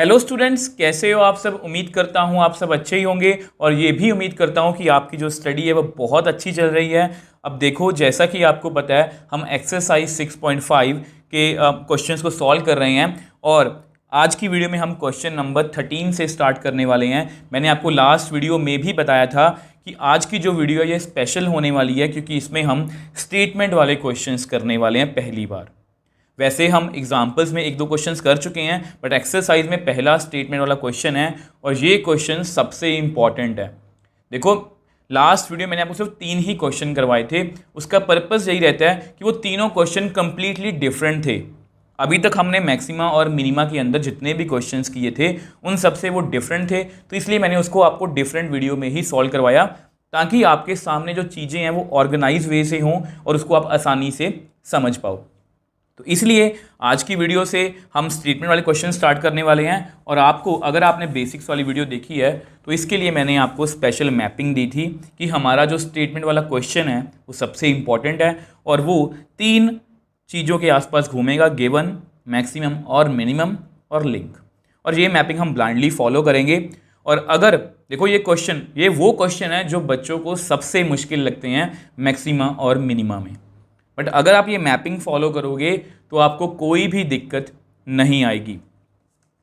Hello students, कैसे हो आप सब। उम्मीद करता हूँ आप सब अच्छे ही होंगे और ये भी उम्मीद करता हूँ कि आपकी जो स्टडी है वो बहुत अच्छी चल रही है। अब देखो, जैसा कि आपको पता है हम एक्सरसाइज 6.5 के क्वेश्चंस को सॉल्व कर रहे हैं और आज की वीडियो में हम क्वेश्चन नंबर 13 से स्टार्ट करने वाले हैं। मैंने आपको लास्ट वीडियो में भी बताया था कि आज की जो वीडियो है ये स्पेशल होने वाली है क्योंकि इसमें हम स्टेटमेंट वाले क्वेश्चंस करने वाले हैं पहली बार। वैसे हम एग्जाम्पल्स में एक दो क्वेश्चंस कर चुके हैं बट एक्सरसाइज में पहला स्टेटमेंट वाला क्वेश्चन है और ये क्वेश्चन सबसे इंपॉर्टेंट है। देखो, लास्ट वीडियो मैंने आपको सिर्फ 3 ही क्वेश्चन करवाए थे। उसका पर्पस यही रहता है कि वो तीनों क्वेश्चन कंप्लीटली डिफरेंट थे। अभी तक हमने मैक्सिमा और मिनिमा के अंदर जितने भी क्वेश्चंस किए थे उन सबसे वो डिफरेंट थे, तो इसलिए मैंने उसको आपको डिफरेंट वीडियो में ही सॉल्व करवाया ताकि आपके सामने जो चीज़ें हैं वो ऑर्गेनाइज वे से हों और उसको आप आसानी से समझ पाओ। तो इसलिए आज की वीडियो से हम स्टेटमेंट वाले क्वेश्चन स्टार्ट करने वाले हैं और आपको, अगर आपने बेसिक्स वाली वीडियो देखी है तो इसके लिए मैंने आपको स्पेशल मैपिंग दी थी कि हमारा जो स्टेटमेंट वाला क्वेश्चन है वो सबसे इंपॉर्टेंट है और वो 3 चीज़ों के आसपास घूमेगा: गिवन, मैक्सिमम और मिनिमम और लिंक। और ये मैपिंग हम ब्लाइंडली फॉलो करेंगे। और अगर देखो, ये वो क्वेश्चन है जो बच्चों को सबसे मुश्किल लगते हैं मैक्सिमा और मिनिमा में, बट अगर आप ये मैपिंग फॉलो करोगे तो आपको कोई भी दिक्कत नहीं आएगी।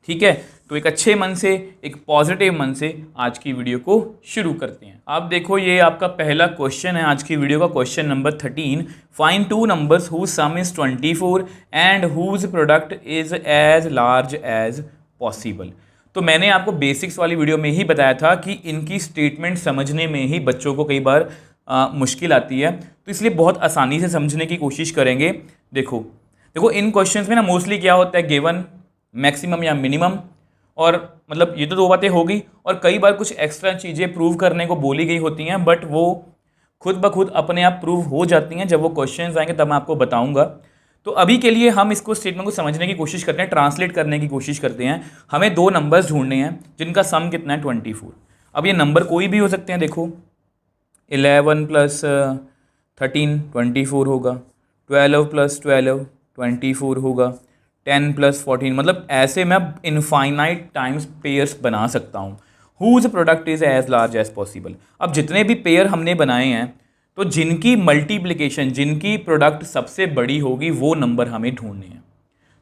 ठीक है, तो एक अच्छे मन से, एक पॉजिटिव मन से आज की वीडियो को शुरू करते हैं। आप देखो, ये आपका पहला क्वेश्चन है आज की वीडियो का, question number 13। Find 2 numbers whose sum is 24 and whose product is as large as possible. तो मैंने आपको बेसिक्स वाली वीडियो में ही बताया था कि इनकी स्टेटमेंट समझने में ही बच्चों को कई बार मुश्किल आती है, तो इसलिए बहुत आसानी से समझने की कोशिश करेंगे। देखो देखो, इन क्वेश्चंस में ना मोस्टली क्या होता है, गिवन, मैक्सिमम या मिनिमम, और मतलब ये तो 2 बातें हो गई और कई बार कुछ एक्स्ट्रा चीज़ें प्रूव करने को बोली गई होती हैं बट वो खुद ब खुद अपने आप प्रूव हो जाती हैं। जब वो क्वेश्चंस आएंगे तब मैं आपको बताऊंगा। तो अभी के लिए हम इसको स्टेटमेंट को समझने की कोशिश करते हैं, ट्रांसलेट करने की कोशिश करते हैं। हमें 2 नंबर्स ढूंढने हैं जिनका सम कितना है, 24। अब ये नंबर कोई भी हो सकते हैं। देखो, 11 + 13 24 होगा, 12 + 12 24 होगा, 10 + 14, मतलब ऐसे मैं इनफाइनाइट टाइम्स पेयर्स बना सकता हूँ। Whose product is as large as possible. अब जितने भी पेयर हमने बनाए हैं तो जिनकी मल्टीप्लिकेशन, जिनकी प्रोडक्ट सबसे बड़ी होगी वो नंबर हमें ढूंढने हैं।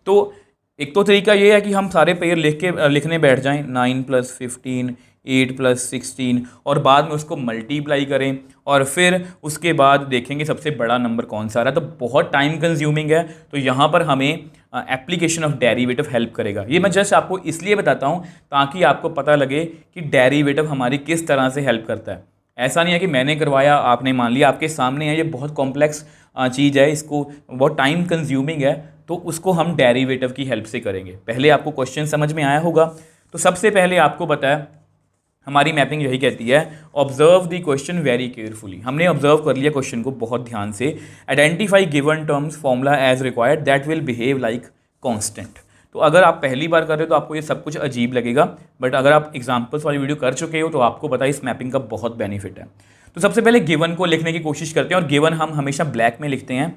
तो एक तो तरीका ये है कि हम सारे पेयर लिखने बैठ जाएं, 9 + 15, 8 + 16, और बाद में उसको मल्टीप्लाई करें और फिर उसके बाद देखेंगे सबसे बड़ा नंबर कौन सा आ रहा है। तो बहुत टाइम कंज्यूमिंग है, तो यहाँ पर हमें एप्लीकेशन ऑफ डेरिवेटिव हेल्प करेगा। ये मैं जस्ट आपको इसलिए बताता हूँ ताकि आपको पता लगे कि डेरिवेटिव हमारी किस तरह से हेल्प करता है। ऐसा नहीं है कि मैंने करवाया आपने मान लिया, आपके सामने है। ये बहुत कॉम्प्लेक्स चीज़ है, इसको बहुत टाइम कंज्यूमिंग है, तो उसको हम डेरिवेटिव की हेल्प से करेंगे। पहले आपको क्वेश्चन समझ में आया होगा, तो सबसे पहले आपको पता है हमारी मैपिंग यही कहती है, observe the question very carefully. हमने ऑब्जर्व कर लिया क्वेश्चन को बहुत ध्यान से। Identify given terms formula as required that will behave like constant. तो अगर आप पहली बार कर रहे हो तो आपको ये सब कुछ अजीब लगेगा, बट अगर आप एग्जाम्पल्स वाली वीडियो कर चुके हो तो आपको पता है इस मैपिंग का बहुत बेनिफिट है। तो सबसे पहले गिवन को लिखने की कोशिश करते हैं, और गिवन हम हमेशा ब्लैक में लिखते हैं।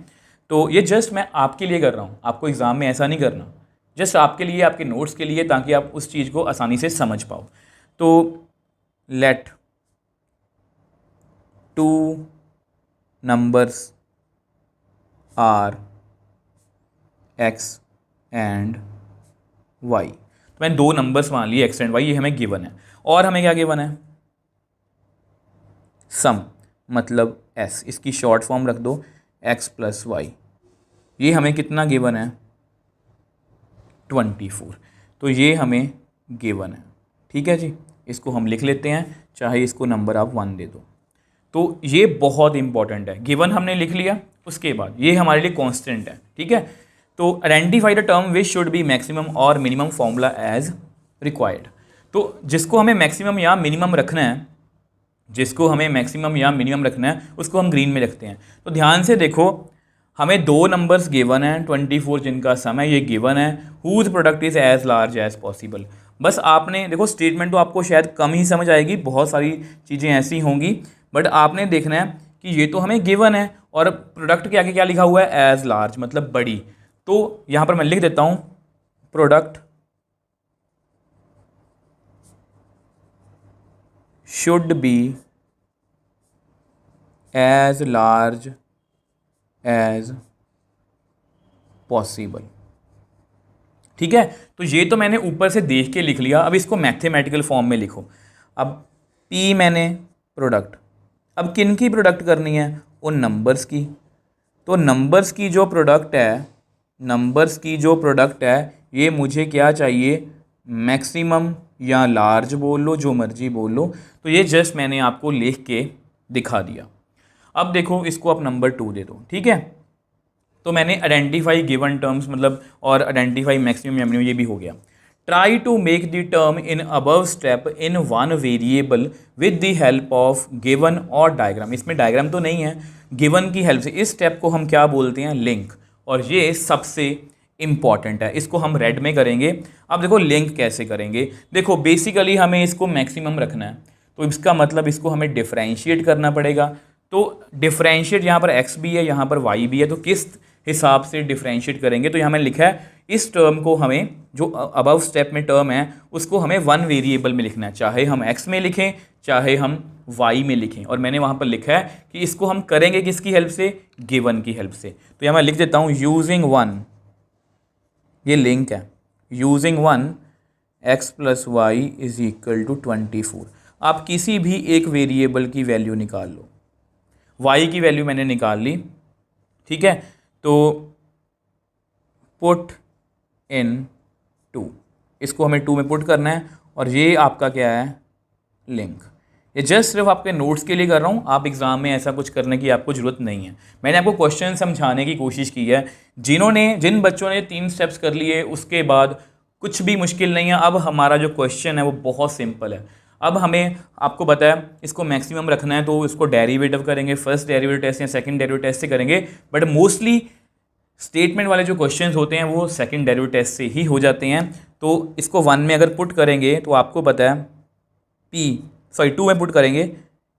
तो ये जस्ट मैं आपके लिए कर रहा हूँ, आपको एग्जाम में ऐसा नहीं करना, जस्ट आपके लिए, आपके नोट्स के लिए, ताकि आप उस चीज़ को आसानी से समझ पाओ। तो let 2 numbers are x and y। तो मैंने 2 नंबर्स मान लिए x एंड y, ये हमें गिवन है। और हमें क्या गिवन है, सम, मतलब s, इसकी शॉर्ट फॉर्म रख दो x + y। ये हमें कितना गिवन है, 24। तो ये हमें गिवन है। ठीक है जी, इसको हम लिख लेते हैं, चाहे इसको नंबर आप 1 दे दो। तो ये बहुत इंपॉर्टेंट है। गिवन हमने लिख लिया, उसके बाद ये हमारे लिए कांस्टेंट है। ठीक है, तो identify the term which should be maximum और मिनिमम फॉर्मूला एज रिक्वायर्ड। तो जिसको हमें मैक्सिमम या मिनिमम रखना है, जिसको हमें मैक्सिमम या मिनिमम रखना है उसको हम ग्रीन में रखते हैं। तो ध्यान से देखो, हमें 2 नंबर्स गिवन है, 24 जिनका सम है, ये गिवन है। Whose product is as large as possible. बस आपने देखो, स्टेटमेंट तो आपको शायद कम ही समझ आएगी, बहुत सारी चीज़ें ऐसी होंगी, बट आपने देखना है कि ये तो हमें गिवन है और प्रोडक्ट के आगे क्या लिखा हुआ है, एज लार्ज, मतलब बड़ी। तो यहाँ पर मैं लिख देता हूँ, product should be as large as possible. ठीक है, तो ये तो मैंने ऊपर से देख के लिख लिया। अब इसको मैथमेटिकल फॉर्म में लिखो। अब P मैंने प्रोडक्ट, अब किन की प्रोडक्ट करनी है? उन नंबर्स की। तो नंबर्स की जो प्रोडक्ट है, नंबर्स की जो प्रोडक्ट है, ये मुझे क्या चाहिए? मैक्सिमम या लार्ज बोल लो, जो मर्जी बोल लो। तो ये जस्ट मैंने आपको लिख के दिखा दिया। अब देखो, इसको आप नंबर 2 दे दो। ठीक है, तो मैंने आइडेंटिफाई गिवन टर्म्स मतलब और आइडेंटिफाई मैक्सिमम या मिनिमम, ये भी हो गया। Try to make the term in above step in one variable with the help of given और डायग्राम। इसमें डायग्राम तो नहीं है, गिवन की हेल्प से। इस स्टेप को हम क्या बोलते हैं? लिंक। और ये सबसे इंपॉर्टेंट है, इसको हम रेड में करेंगे। अब देखो लिंक कैसे करेंगे। देखो बेसिकली हमें इसको मैक्सिमम रखना है, तो इसका मतलब इसको हमें डिफरेंशिएट करना पड़ेगा। तो डिफरेंशिएट, यहाँ पर x भी है, यहाँ पर y भी है, तो किस हिसाब से डिफरेंशिएट करेंगे? तो यहाँ मैंने लिखा है इस टर्म को हमें, जो अबव स्टेप में टर्म है, उसको हमें वन वेरिएबल में लिखना है, चाहे हम x में लिखें चाहे हम y में लिखें। और मैंने वहाँ पर लिखा है कि इसको हम करेंगे किसकी हेल्प से? गिवन की हेल्प से। तो यहाँ मैं लिख देता हूँ यूजिंग वन, ये लिंक है, using one x plus Y is equal to 24। आप किसी भी एक वेरिएबल की वैल्यू निकाल लो। y की वैल्यू मैंने निकाल ली। ठीक है, तो पुट इन 2, इसको हमें 2 में पुट करना है। और ये आपका क्या है? लिंक। ये जस्ट सिर्फ आपके नोट्स के लिए कर रहा हूँ, आप एग्जाम में ऐसा कुछ करने की आपको ज़रूरत नहीं है। मैंने आपको क्वेश्चन समझाने की कोशिश की है। जिन बच्चों ने 3 स्टेप्स कर लिए उसके बाद कुछ भी मुश्किल नहीं है। अब हमारा जो क्वेश्चन है वो बहुत सिंपल है। अब हमें, आपको बताया, इसको मैक्सिमम रखना है, तो इसको डेरिवेटिव करेंगे, फर्स्ट डेरिवेटिव टेस्ट या सेकंड डेरिवेटिव टेस्ट से करेंगे। बट मोस्टली स्टेटमेंट वाले जो क्वेश्चंस होते हैं वो सेकंड डेरिवेटिव टेस्ट से ही हो जाते हैं। तो इसको 1 में अगर पुट करेंगे तो आपको पता है 2 में पुट करेंगे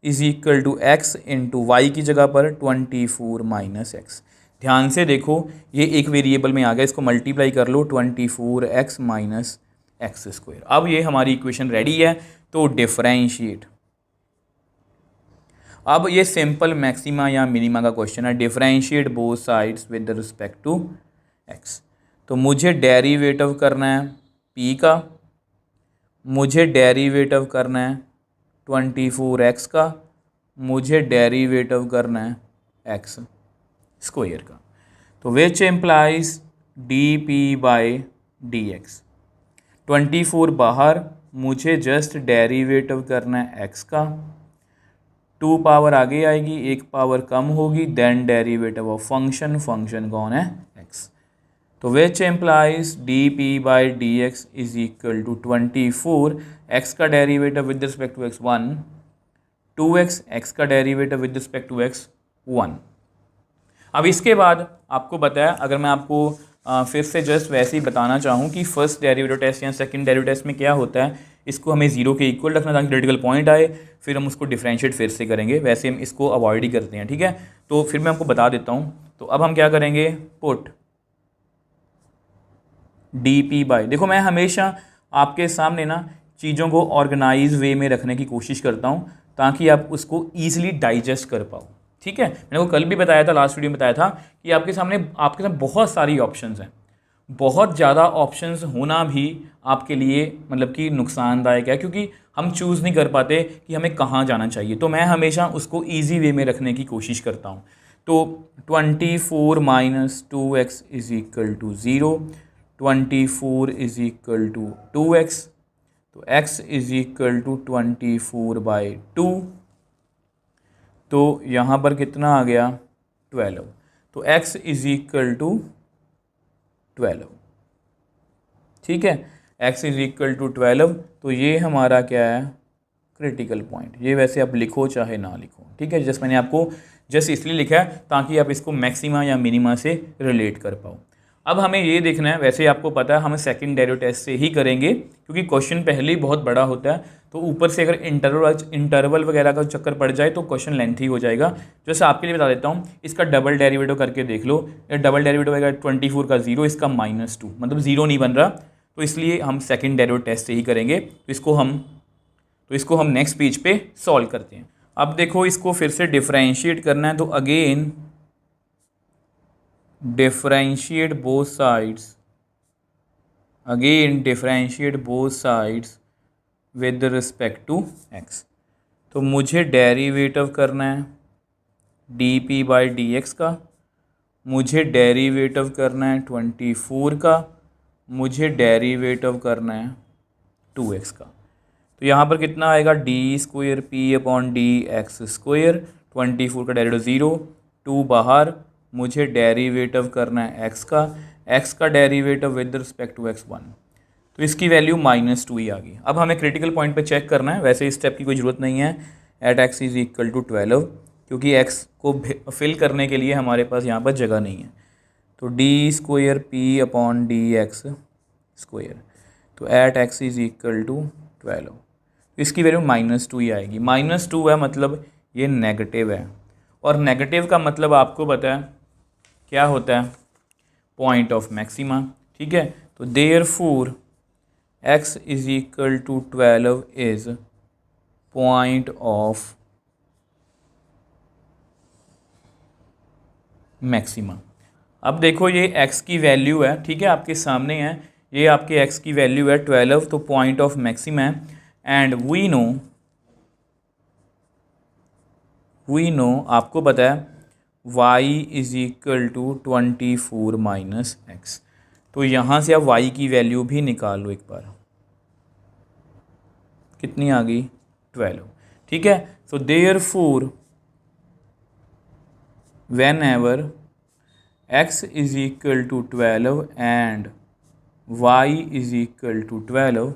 is equal to X into Y की जगह पर 24 माइनस एक्स। ध्यान से देखो, ये एक वेरिएबल में आ गया, इसको मल्टीप्लाई कर लो, 24x माइनस एक्स स्क्वायर। अब ये हमारी इक्वेशन रेडी है। तो डिफरेंशिएट, अब ये सिंपल मैक्सिमा या मिनिमा का क्वेश्चन है। Differentiate both sides with respect to x. तो मुझे डेरिवेटिव करना है p का, मुझे डेरिवेटिव करना है 24x का, मुझे डेरिवेटिव करना है x स्क्वायर का। तो which implies dp by dx। 24 बाहर, मुझे जस्ट डेरिवेटिव करना है x का, 2 पावर आगे आएगी, 1 पावर कम होगी, then derivative of function, function कौन है? x। तो which implies dp by dx is equal to 24, x का derivative with respect to x 1, 2x, x का derivative with respect to x 1। अब इसके बाद आपको बताया, अगर मैं आपको फिर से जस्ट वैसे ही बताना चाहूँ कि फर्स्ट डेरिवेटिव टेस्ट या सेकंड डेरिवेटिव टेस्ट में क्या होता है, इसको हमें 0 के इक्वल रखना ताकि क्रिटिकल पॉइंट आए, फिर हम उसको डिफरेंशिएट फिर से करेंगे। वैसे हम इसको अवॉइड ही करते हैं। ठीक है, तो फिर मैं आपको बता देता हूँ। तो अब हम क्या करेंगे? पुट dp बाई, देखो मैं हमेशा आपके सामने ना चीज़ों को ऑर्गेनाइज वे में रखने की कोशिश करता हूँ ताकि आप उसको ईजिली डाइजेस्ट कर पाओ। ठीक है, मैंने को कल भी बताया था, लास्ट वीडियो में बताया था कि आपके साथ बहुत सारी ऑप्शंस हैं। बहुत ज़्यादा ऑप्शंस होना भी आपके लिए मतलब कि नुकसानदायक है, क्योंकि हम चूज़ नहीं कर पाते कि हमें कहाँ जाना चाहिए। तो मैं हमेशा उसको ईजी वे में रखने की कोशिश करता हूँ। तो 24 minus 2x is equal to 0, 24 is equal to 2x, तो x is equal to 24 by 2। तो यहाँ पर कितना आ गया? 12। तो x इज इक्वल टू 12। ठीक है, x इज इक्वल टू 12। तो ये हमारा क्या है? Critical point. ये वैसे आप लिखो चाहे ना लिखो। ठीक है, जस्ट मैंने आपको जस्ट इसलिए लिखा है ताकि आप इसको मैक्सिमा या मिनिमा से रिलेट कर पाओ। अब हमें ये देखना है, वैसे आपको पता है हम सेकंड डेरिवेटिव टेस्ट से ही करेंगे क्योंकि क्वेश्चन पहले ही बहुत बड़ा होता है। तो ऊपर से अगर इंटरवल वगैरह का चक्कर पड़ जाए तो क्वेश्चन लेंथी हो जाएगा। जैसे आपके लिए बता देता हूँ, इसका डबल डेरिवेटिव करके देख लो। डबल डेरिवेटिव आएगा 24 का 0, इसका -2, मतलब 0 नहीं बन रहा, तो इसलिए हम सेकंड डेरिवेटिव टेस्ट से ही करेंगे। तो इसको हम तो इसको हम नेक्स्ट पेज पे सॉल्व करते हैं। अब देखो इसको फिर से डिफरेंशिएट करना है, तो again differentiate both sides, again differentiate both sides with respect to x. तो मुझे डेरिवेटिव करना है D P by D x का, मुझे डेरिवेटिव करना है 24 का, मुझे डेरिवेटिव करना है 2x का। तो यहाँ पर कितना आएगा, d square p upon d x square, 24 का डेरिवेटिव 0, 2 बाहर, मुझे डेरिवेटिव करना है x का derivative with respect to x1, तो इसकी वैल्यू -2 ही आ गई। अब हमें क्रिटिकल पॉइंट पे चेक करना है, वैसे इस स्टेप की कोई ज़रूरत नहीं है, at x is equal to 12, क्योंकि x को फिल करने के लिए हमारे पास यहाँ पर जगह नहीं है। तो d square p upon d x square, तो at x is equal to 12, इसकी वैल्यू -2 ही आएगी। -2 है मतलब ये नेगेटिव है, और नेगेटिव का मतलब आपको पता है क्या होता है, पॉइंट ऑफ मैक्सिमा। ठीक है, तो therefore x is equal to 12 is point of maxima. अब देखो ये x की वैल्यू है, ठीक है, आपके सामने है, ये आपके x की वैल्यू है 12, तो पॉइंट ऑफ मैक्सिमा है, एंड वी नो आपको पता है y is equal to 24 minus x. तो यहाँ से आप y की वैल्यू भी निकाल लो एक बार, कितनी आ गई, 12। ठीक है, so therefore whenever x is equal to 12 and y is equal to 12,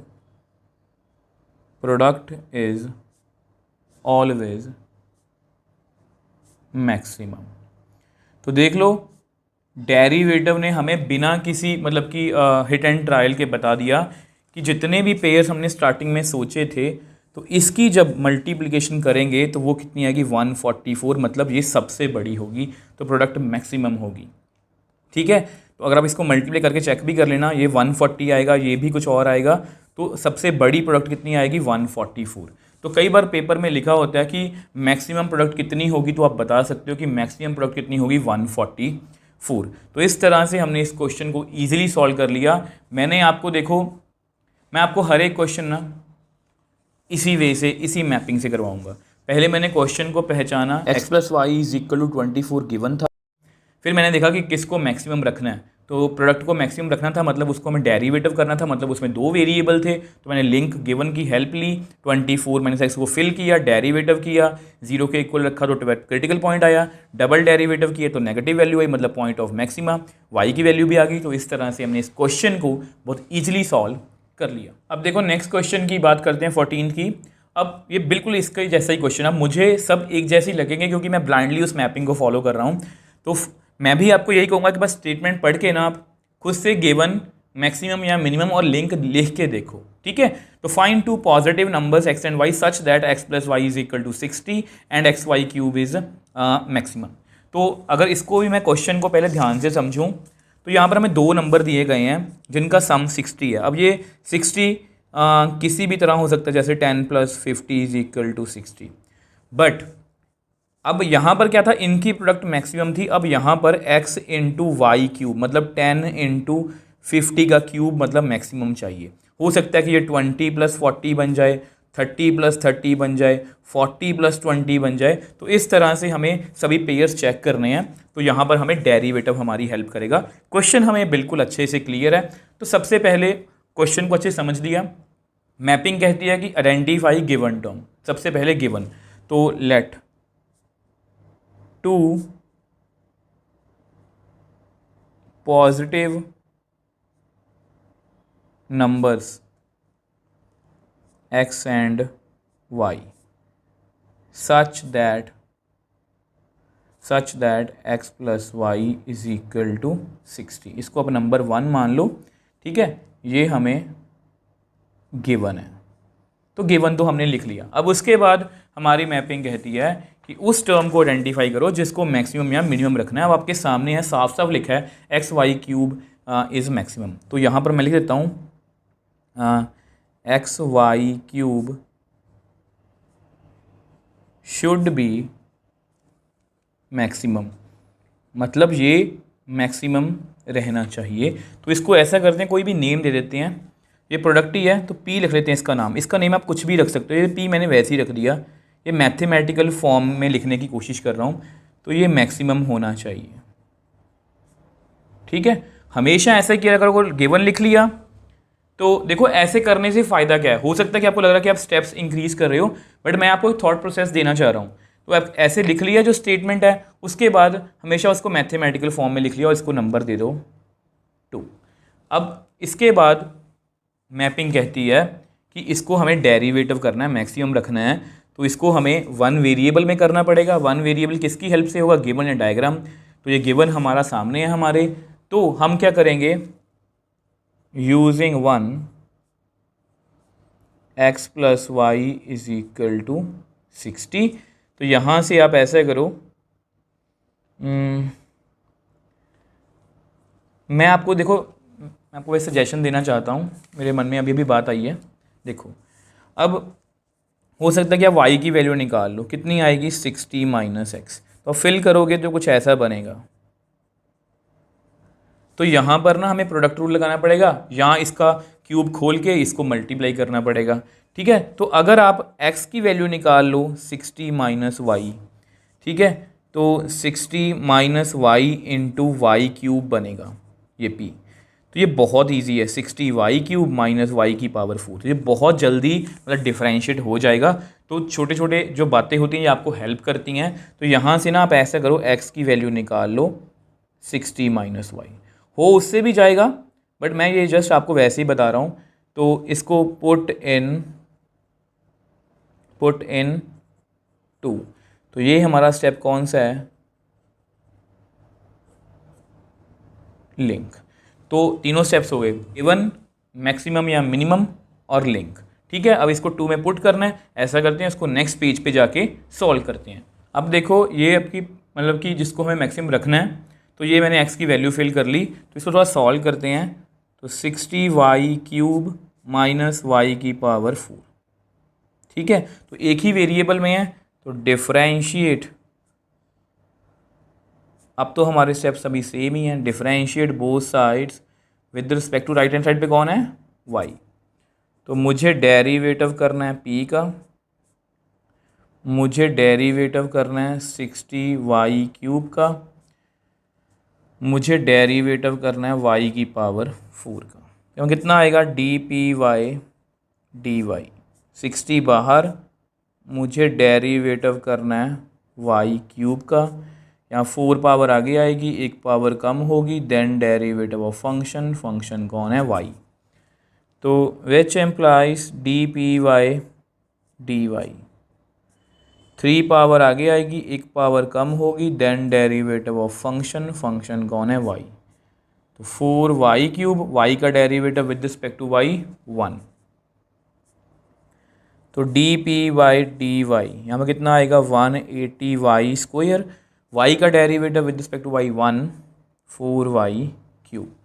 product is always maximum। तो देख लो डेरिवेटिव ने हमें बिना किसी मतलब कि हिट एंड ट्रायल के बता दिया कि जितने भी पेयर्स हमने स्टार्टिंग में सोचे थे, तो इसकी जब मल्टीप्लिकेशन करेंगे तो वो कितनी आएगी, 144, मतलब ये सबसे बड़ी होगी, तो प्रोडक्ट मैक्सिमम होगी। ठीक है, तो अगर आप इसको मल्टीप्लाई करके चेक भी कर लेना, ये 140 आएगा, ये भी कुछ और आएगा, तो सबसे बड़ी प्रोडक्ट कितनी आएगी, 144। तो कई बार पेपर में लिखा होता है कि मैक्सिमम प्रोडक्ट कितनी होगी, तो आप बता सकते हो कि मैक्सिमम प्रोडक्ट कितनी होगी, 144। तो इस तरह से हमने इस क्वेश्चन को ईजिली सॉल्व कर लिया। मैंने आपको देखो, मैं आपको हर एक क्वेश्चन ना इसी वे से, इसी मैपिंग से करवाऊंगा। पहले मैंने क्वेश्चन को पहचाना, x plus Y is equal to 24 given था, फिर मैंने देखा कि किसको मैक्सिमम रखना है, तो प्रोडक्ट को मैक्सिमम रखना था, मतलब उसको हमें डेरिवेटिव करना था, मतलब उसमें 2 वेरिएबल थे, तो मैंने लिंक गिवन की हेल्प ली, 24 मैंने x को फिल किया, डेरिवेटिव किया, 0 के इक्वल रखा तो क्रिटिकल पॉइंट आया, डबल डेरिवेटिव किए तो नेगेटिव वैल्यू आई, मतलब पॉइंट ऑफ मैक्सिमा, y की वैल्यू भी आ गई। तो इस तरह से हमने इस क्वेश्चन को बहुत ईजिली सॉल्व कर लिया। अब देखो नेक्स्ट क्वेश्चन की बात करते हैं 14 की। अब ये बिल्कुल इसका जैसा ही क्वेश्चन, अब मुझे सब एक जैसे ही लगेंगे क्योंकि मैं ब्लाइंडली उस मैपिंग को फॉलो कर रहा हूँ। तो मैं भी आपको यही कहूँगा कि बस स्टेटमेंट पढ़ के ना आप खुद से गिवन मैक्सिमम या मिनिमम और लिंक लिख के देखो। ठीक है, तो find 2 positive numbers x and y such that x plus Y is equal to 60 and X Y cube is maximum. तो अगर इसको भी मैं क्वेश्चन को पहले ध्यान से समझूँ, तो यहाँ पर हमें 2 नंबर दिए गए हैं जिनका सम 60 है। अब ये 60 किसी भी तरह हो सकता है, जैसे 10 plus 50 is equal to 60, but अब यहाँ पर क्या था, इनकी प्रोडक्ट मैक्सिमम थी। अब यहाँ पर x इंटू वाई क्यूब, मतलब 10 इंटू 50 का क्यूब, मतलब मैक्सिमम चाहिए। हो सकता है कि ये 20 प्लस 40 बन जाए, 30 प्लस 30 बन जाए, 40 प्लस 20 बन जाए। तो इस तरह से हमें सभी पेयर्स चेक करने हैं, तो यहाँ पर हमें डेरिवेटिव हमारी हेल्प करेगा। क्वेश्चन हमें बिल्कुल अच्छे से क्लियर है। तो सबसे पहले क्वेश्चन को अच्छे से समझ लिया। मैपिंग कहती है कि आइडेंटिफाई गिवन टर्म, सबसे पहले गिवन, तो let 2 positive numbers x and y such that x plus y is equal to 60, इसको आप नंबर 1 मान लो। ठीक है, ये हमें गिवन है, तो गिवन तो हमने लिख लिया। अब उसके बाद हमारी मैपिंग कहती है कि उस टर्म को आइडेंटिफाई करो जिसको मैक्सिमम या मिनिमम रखना है। अब आपके सामने है, साफ साफ लिखा है X Y cube is maximum. तो यहाँ पर मैं लिख देता हूँ X Y cube should be maximum, मतलब ये मैक्सिमम रहना चाहिए। तो इसको ऐसा करते हैं, कोई भी नेम दे देते हैं, ये प्रोडक्ट ही है तो पी लिख लेते हैं इसका नाम। इसका नेम आप कुछ भी रख सकते हो, ये पी मैंने वैसे ही रख दिया, ये मैथमेटिकल फॉर्म में लिखने की कोशिश कर रहा हूँ, तो ये मैक्सिमम होना चाहिए। ठीक है, हमेशा ऐसा किया करो, गिवन लिख लिया तो देखो ऐसे करने से फ़ायदा क्या है, हो सकता है कि आपको लग रहा है कि आप स्टेप्स इंक्रीज कर रहे हो, बट मैं आपको एक थॉट प्रोसेस देना चाह रहा हूँ। तो आप ऐसे लिख लिया जो स्टेटमेंट है, उसके बाद हमेशा उसको मैथमेटिकल फॉर्म में लिख लिया और इसको नंबर दे दो 2। अब इसके बाद मैपिंग कहती है कि इसको हमें डेरिवेटिव करना है, मैक्सिमम रखना है, तो इसको हमें वन वेरिएबल में करना पड़ेगा। वन वेरिएबल किसकी हेल्प से होगा, गिवन या डायग्राम। तो ये गिवन हमारा सामने है हमारे, तो हम क्या करेंगे, using one x plus Y is equal to 60। तो यहाँ से आप ऐसा करो, मैं आपको देखो, मैं आपको एक सजेशन देना चाहता हूँ, मेरे मन में अभी बात आई है। देखो अब हो सकता है कि आप y की वैल्यू निकाल लो, कितनी आएगी 60 माइनस एक्स, तो फिल करोगे तो कुछ ऐसा बनेगा। तो यहाँ पर ना हमें प्रोडक्ट रूल लगाना पड़ेगा, यहाँ इसका क्यूब खोल के इसको मल्टीप्लाई करना पड़ेगा। ठीक है, तो अगर आप x की वैल्यू निकाल लो 60 माइनस वाई, ठीक है, तो 60 minus Y into Y cube बनेगा ये p। तो ये बहुत इजी है, 60 वाई क्यूब माइनस वाई की पावर 4, तो ये बहुत जल्दी मतलब डिफरेंशिएट हो जाएगा। तो छोटे छोटे जो बातें होती हैं ये आपको हेल्प करती हैं। तो यहाँ से ना आप ऐसा करो, x की वैल्यू निकाल लो 60 माइनस वाई, हो उससे भी जाएगा, बट मैं ये जस्ट आपको वैसे ही बता रहा हूँ। तो इसको पुट इन 2, तो ये हमारा स्टेप कौन सा है, लिंक। तो तीनों स्टेप्स हो गए, गिवन, मैक्सिमम या मिनिमम और लिंक। ठीक है, अब इसको 2 में पुट करना है, ऐसा करते हैं, इसको नेक्स्ट पेज पे जाके सॉल्व करते हैं। अब देखो ये आपकी मतलब कि जिसको हमें मैक्सिमम रखना है, तो ये मैंने x की वैल्यू फिल कर ली, तो इसको थोड़ा सॉल्व करते हैं। तो 60 वाई क्यूब माइनस वाई की पावर 4, ठीक है, तो एक ही वेरिएबल में है, तो डिफरेंशिएट, अब तो हमारे स्टेप्स अभी सेम ही हैं, differentiate both sides with respect to right hand side पे कौन है, y। तो मुझे डेरिवेटिव करना है p का, मुझे डेरिवेटिव करना है 60 वाई क्यूब का, मुझे डेरिवेटिव करना है y की पावर 4 का। क्यों कितना आएगा, D P Y D Y, 60 बाहर, मुझे डेरिवेटिव करना है y क्यूब का, यहाँ 4 पावर आगे आएगी, एक पावर कम होगी, then derivative of function, function कौन है, y। तो which implies D P Y D Y, 3 power आगे आएगी, एक पावर कम होगी, then derivative of function, function कौन है, y। तो 4 वाई क्यूब, y का derivative with respect to y 1, तो D P Y D Y यहाँ पर कितना आएगा 180 वाई स्क्वायर, y का derivative with respect to y 1 4 Y cube.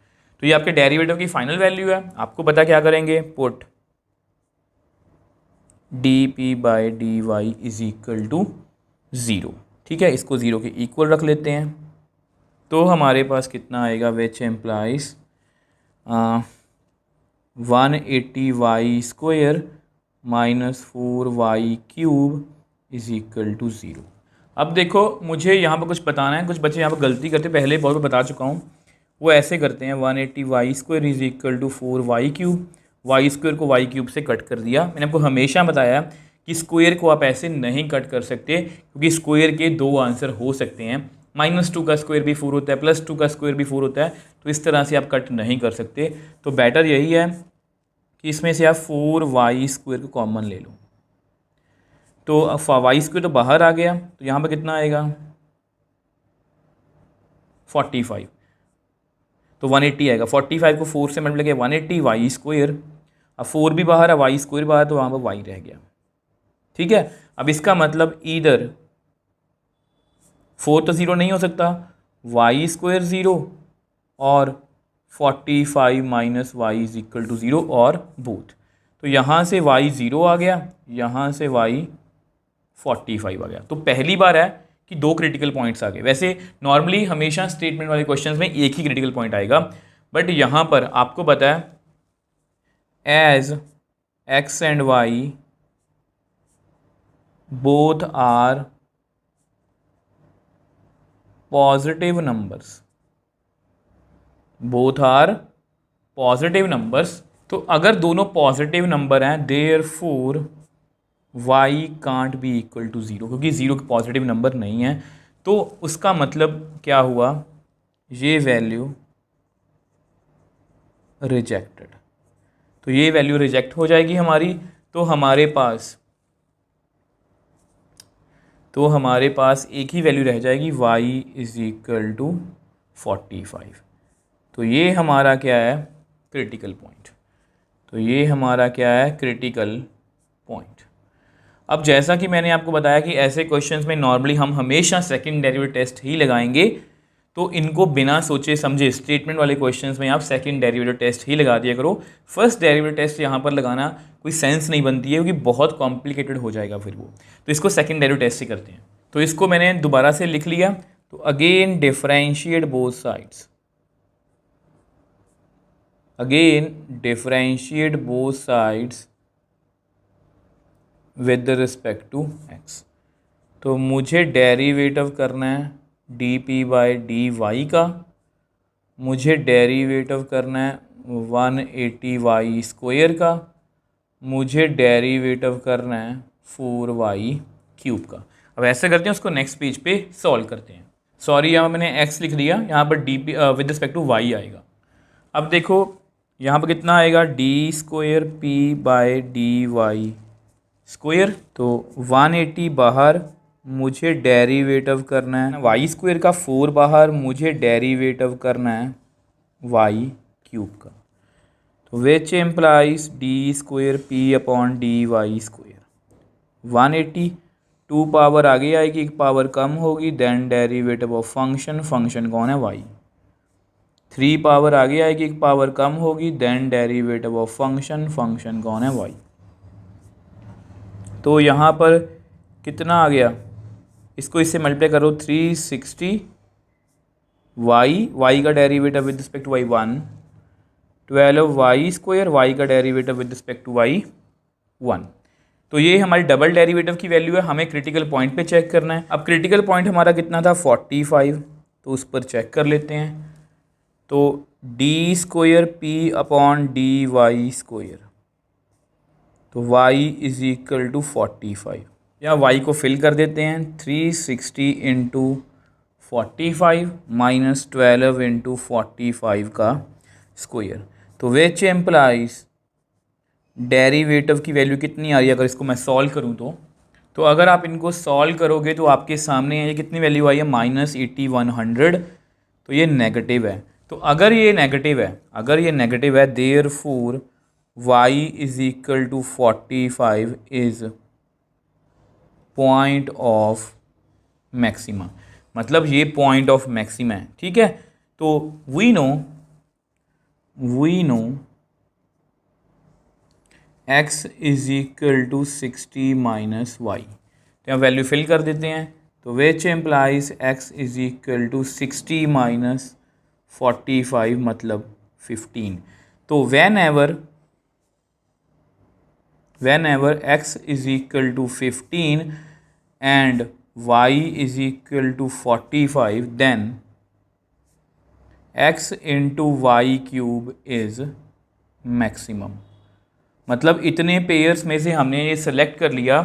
तो ये आपके डेरिवेटिव की फाइनल वैल्यू है। आपको पता क्या करेंगे, put D P by D Y is equal to 0। ठीक है, इसको 0 के इक्वल रख लेते हैं, तो हमारे पास कितना आएगा, which implies 180 Y square minus 4 Y cube is equal to 0। अब देखो मुझे यहाँ पर कुछ बताना है, कुछ बच्चे यहाँ पर गलती करते, पहले बहुत बार बता चुका हूँ, वो ऐसे करते हैं 180 Y square is equal to 4 Y cube, y square को वाई क्यूब से कट कर दिया। मैंने आपको हमेशा बताया कि स्क्वायर को आप ऐसे नहीं कट कर सकते, क्योंकि स्क्वायर के 2 आंसर हो सकते हैं, -2 का स्क्वायर भी 4 होता है, +2 का स्क्वायर भी 4 होता है, तो इस तरह से आप कट नहीं कर सकते। तो बेटर यही है कि इसमें से आप 4 वाई स्क्वायर को कॉमन ले लो, तो वाई स्क्वायर तो बाहर आ गया, तो यहाँ पर कितना आएगा 45, तो 180 आएगा, 45 को 4 से मल्टीप्लाई किया 180 वाई स्क्वायर, अब 4 भी बाहर है, वाई स्क्वायर बाहर, तो वहाँ पर वाई रह गया। ठीक है, अब इसका मतलब इधर 4 तो 0 नहीं हो सकता, वाई स्क्वायर 0 और 45 minus y is equal to 0 और बोथ, तो यहाँ से y 0 आ गया, यहाँ से y 45 आ गया। तो पहली बार है कि दो क्रिटिकल पॉइंट्स आ गए। वैसे नॉर्मली हमेशा स्टेटमेंट वाले क्वेश्चंस में एक ही क्रिटिकल पॉइंट आएगा, बट यहाँ पर आपको पता है as x and y both are positive numbers, both are positive numbers, तो अगर दोनों पॉजिटिव नंबर हैं therefore y can't be equal to zero, क्योंकि ज़ीरो पॉजिटिव नंबर नहीं है, तो उसका मतलब क्या हुआ, ये वैल्यू रिजेक्टेड। तो ये वैल्यू रिजेक्ट हो जाएगी हमारी, तो हमारे पास एक ही वैल्यू रह जाएगी y इज इक्वल टू 45। तो ये हमारा क्या है, क्रिटिकल पॉइंट। तो ये हमारा क्या है, क्रिटिकल पॉइंट। अब जैसा कि मैंने आपको बताया कि ऐसे क्वेश्चंस में नॉर्मली हम हमेशा सेकंड डेरिवेटिव टेस्ट ही लगाएंगे, तो इनको बिना सोचे समझे स्टेटमेंट वाले क्वेश्चंस में आप सेकंड डेरिवेटिव टेस्ट ही लगा दिया करो। फर्स्ट डेरिवेटिव टेस्ट यहाँ पर लगाना कोई सेंस नहीं बनती है, क्योंकि बहुत कॉम्प्लिकेटेड हो जाएगा फिर वो। तो इसको सेकंड डेरिवेटिव टेस्ट ही करते हैं। तो इसको मैंने दोबारा से लिख लिया। तो again differentiate both sides, again differentiate both sides with respect to x. तो मुझे डेरिवेटिव करना है D P by D y का, मुझे डेरिवेटिव करना है 180 वाई स्क्वायर का, मुझे डेरिवेटिव करना है 4y क्यूब का। अब ऐसे करते हैं, उसको नेक्स्ट पेज पे सॉल्व करते हैं। सॉरी यहाँ मैंने x लिख दिया, यहाँ पर d p with respect to y आएगा। अब देखो यहाँ पर कितना आएगा, d square p by D y square. तो 180 बाहर, मुझे डेरिवेटिव करना है वाई स्क्वायर का, 4 बाहर, मुझे डेरिवेटिव करना है वाई क्यूब का। तो which implies d square p upon d y square. 180 2 power आगे आएगी, एक पावर कम होगी, then derivative of function, function कौन है वाई। 3 पावर आगे आएगी, एक पावर कम होगी, then derivative of function, function कौन है वाई। तो यहाँ पर कितना आ गया, इसको इससे मल्टीप्लाई करो, 360 वाई का derivative with respect to y 1, 12 y square, y का derivative with respect to y 1। तो ये हमारी डबल डेरिवेटिव की वैल्यू है, हमें क्रिटिकल पॉइंट पे चेक करना है। अब क्रिटिकल पॉइंट हमारा कितना था, 45, तो उस पर चेक कर लेते हैं। तो d square p upon d y square, तो y इज इक्वल टू 45, या y को फिल कर देते हैं, 360 इंटू 45 माइनस 12 इंटू 45 का स्क्वायर। तो विच एम्प्लाइज डेरिवेटिव की वैल्यू कितनी आ रही है, अगर इसको मैं सॉल्व करूं तो अगर आप इनको सॉल्व करोगे तो आपके सामने ये कितनी वैल्यू आई है, -8100। तो ये नेगेटिव है। तो अगर ये नेगेटिव है, therefore y is equal to 45 is point of maxima, मतलब ये पॉइंट ऑफ मैक्सिमा है। ठीक है, तो we know x is equal to 60 minus y. तो यहाँ वैल्यू फिल कर देते हैं। तो which implies x is equal to 60 minus 45 मतलब 15। तो whenever x is equal to 15 and y is equal to 45, then x into y cube is maximum। मतलब इतने पेयर्स में से हमने ये सेलेक्ट कर लिया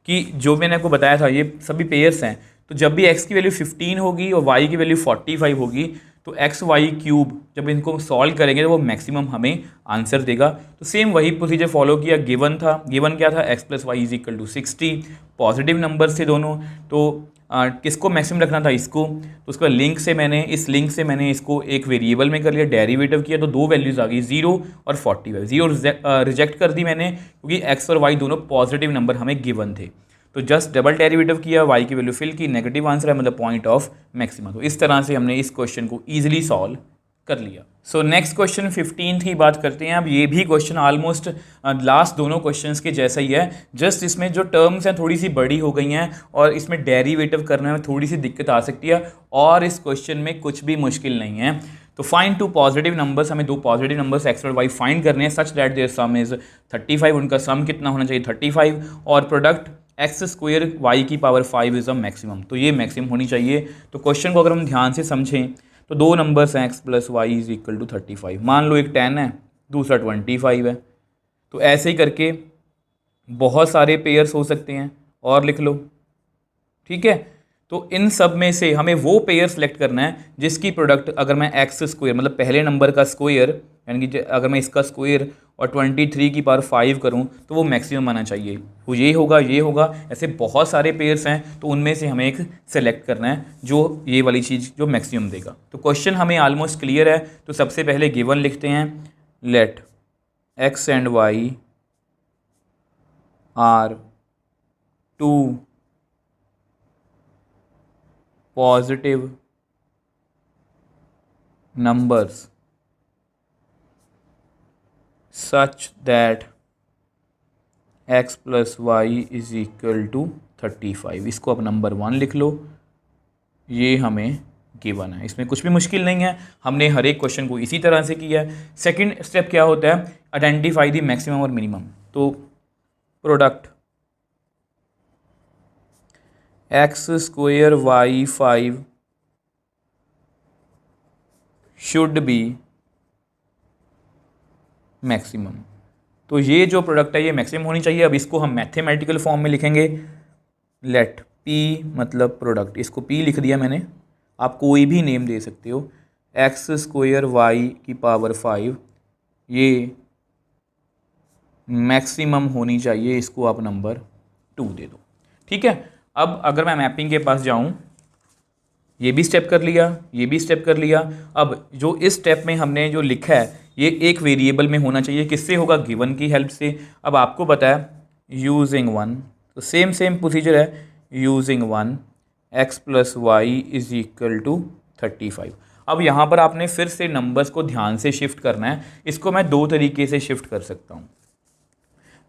कि जो मैंने आपको बताया था ये सभी पेयर्स हैं। तो जब भी x की वैल्यू 15 होगी और y की वैल्यू 45 होगी, तो एक्स वाई क्यूब जब इनको सॉल्व करेंगे तो वो मैक्सिमम हमें आंसर देगा। तो सेम वही प्रोसीजर फॉलो किया। गिवन क्या था, x plus Y is equal to 60, positive numbers थे दोनों। तो किसको मैक्सिमम रखना था, इसको। तो उसका इस लिंक से मैंने इसको एक वेरिएबल में कर लिया, डेरिवेटिव किया, तो दो वैल्यूज़ आ गई, 0 और 45। 0 रिजेक्ट कर दी मैंने, क्योंकि x और y दोनों पॉजिटिव नंबर हमें गिवन थे। तो जस्ट डबल डेरिवेटिव किया, y की वैल्यू फिल की, नेगेटिव आंसर है, मतलब पॉइंट ऑफ मैक्सिमा। तो इस तरह से हमने इस क्वेश्चन को ईजिली सॉल्व कर लिया। सो नेक्स्ट क्वेश्चन 15 की बात करते हैं। अब ये भी क्वेश्चन ऑलमोस्ट लास्ट दोनों क्वेश्चंस के जैसा ही है, जस्ट इसमें जो टर्म्स हैं थोड़ी सी बड़ी हो गई हैं और इसमें डेरिवेटिव करने में थोड़ी सी दिक्कत आ सकती है, और इस क्वेश्चन में कुछ भी मुश्किल नहीं है। तो फाइंड टू पॉजिटिव नंबर्स, हमें दो पॉजिटिव नंबर्स एक्स और वाई फाइंड करने हैं such that their sum is 35, उनका सम कितना होना चाहिए 35, और प्रोडक्ट एक्स स्क्वायर वाई की पावर 5 इज अ मैक्सिमम, तो ये मैक्सिमम होनी चाहिए। तो क्वेश्चन को अगर हम ध्यान से समझें तो दो नंबर्स हैं x plus Y is equal to 35, मान लो एक 10 है दूसरा 25 है, तो ऐसे ही करके बहुत सारे पेयर्स हो सकते हैं और लिख लो, ठीक है। तो इन सब में से हमें वो पेयर सेलेक्ट करना है जिसकी प्रोडक्ट अगर मैं एक्स स्क्वायर मतलब पहले नंबर का स्क्वायर यानी कि अगर मैं इसका स्क्वायर और 23 की पावर 5 करूं तो वो मैक्सिमम आना चाहिए, वो ये होगा, ऐसे बहुत सारे पेयर्स हैं तो उनमें से हमें एक सेलेक्ट करना है जो ये वाली चीज़ जो मैक्सिमम देगा। तो क्वेश्चन हमें ऑलमोस्ट क्लियर है। तो सबसे पहले गिवन लिखते हैं, let x and y are two positive numbers such that x plus y is equal to 35। इसको अब नंबर 1 लिख लो, ये हमें गिवन है, इसमें कुछ भी मुश्किल नहीं है, हमने हर एक क्वेश्चन को इसी तरह से किया है। सेकंड स्टेप क्या होता है, आइडेंटिफाई द मैक्सिमम और मिनिमम। तो product x square y 5 should be maximum, तो ये जो प्रोडक्ट है ये मैक्सिमम होनी चाहिए। अब इसको हम मैथमेटिकल फॉर्म में लिखेंगे, लेट पी मतलब प्रोडक्ट, इसको पी लिख दिया मैंने, आप कोई भी नेम दे सकते हो, एक्स स्क्वायर वाई की पावर 5 ये मैक्सिमम होनी चाहिए, इसको आप नंबर 2 दे दो, ठीक है। अब अगर मैं मैपिंग के पास जाऊं, ये भी स्टेप कर लिया, ये भी स्टेप कर लिया। अब जो इस स्टेप में हमने जो लिखा है ये एक वेरिएबल में होना चाहिए, किससे होगा, गिवन की हेल्प से। अब आपको पता है यूजिंग 1, तो सेम प्रोसीजर है, using 1 x plus Y is equal to 35। अब यहाँ पर आपने फिर से नंबर्स को ध्यान से शिफ्ट करना है, इसको मैं दो तरीके से शिफ्ट कर सकता हूँ।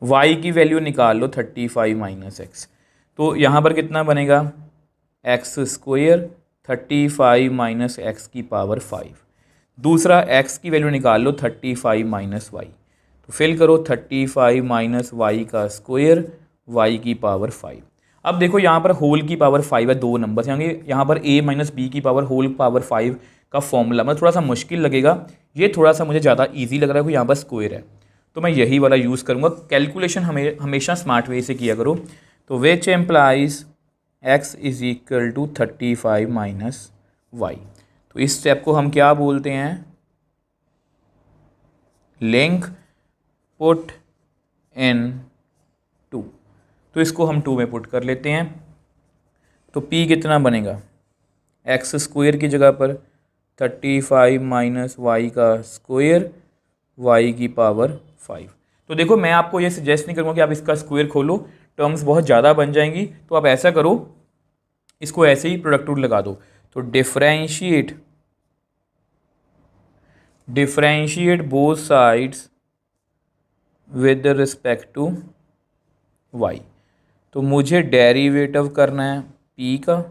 y की वैल्यू निकाल लो 35 माइनस एक्स, तो यहाँ पर कितना बनेगा, एक्स स्क्वायर 35 माइनस एक्स की पावर 5। दूसरा x की वैल्यू निकाल लो 35 माइनस वाई, तो फिल करो 35 माइनस वाई का स्क्वायर y की पावर 5। अब देखो यहाँ पर होल की पावर 5 है, दो नंबर्स यहाँ पर a माइनस बी की पावर होल पावर 5 का फॉर्मूला मतलब थोड़ा सा मुश्किल लगेगा, ये थोड़ा सा मुझे ज़्यादा ईजी लग रहा है कि यहाँ पर स्क्वायर है, तो मैं यही वाला यूज़ करूँगा। कैलकुलेशन हमेशा स्मार्ट वे से किया करो। तो which implies x is equal to 35 minus y, तो इस स्टेप को हम क्या बोलते हैं, लिंक पुट इन 2, तो इसको हम 2 में पुट कर लेते हैं। तो p कितना बनेगा, एक्स स्क्वायर की जगह पर 35 माइनस वाई का स्क्वायर y की पावर 5। तो देखो मैं आपको ये सजेस्ट नहीं करूँगा कि आप इसका स्क्वायर खोलो, टर्म्स बहुत ज़्यादा बन जाएंगी, तो आप ऐसा करो इसको ऐसे ही प्रोडक्ट रूल लगा दो। तो differentiate both sides with respect to y, तो मुझे डेरिवेटिव करना है p का,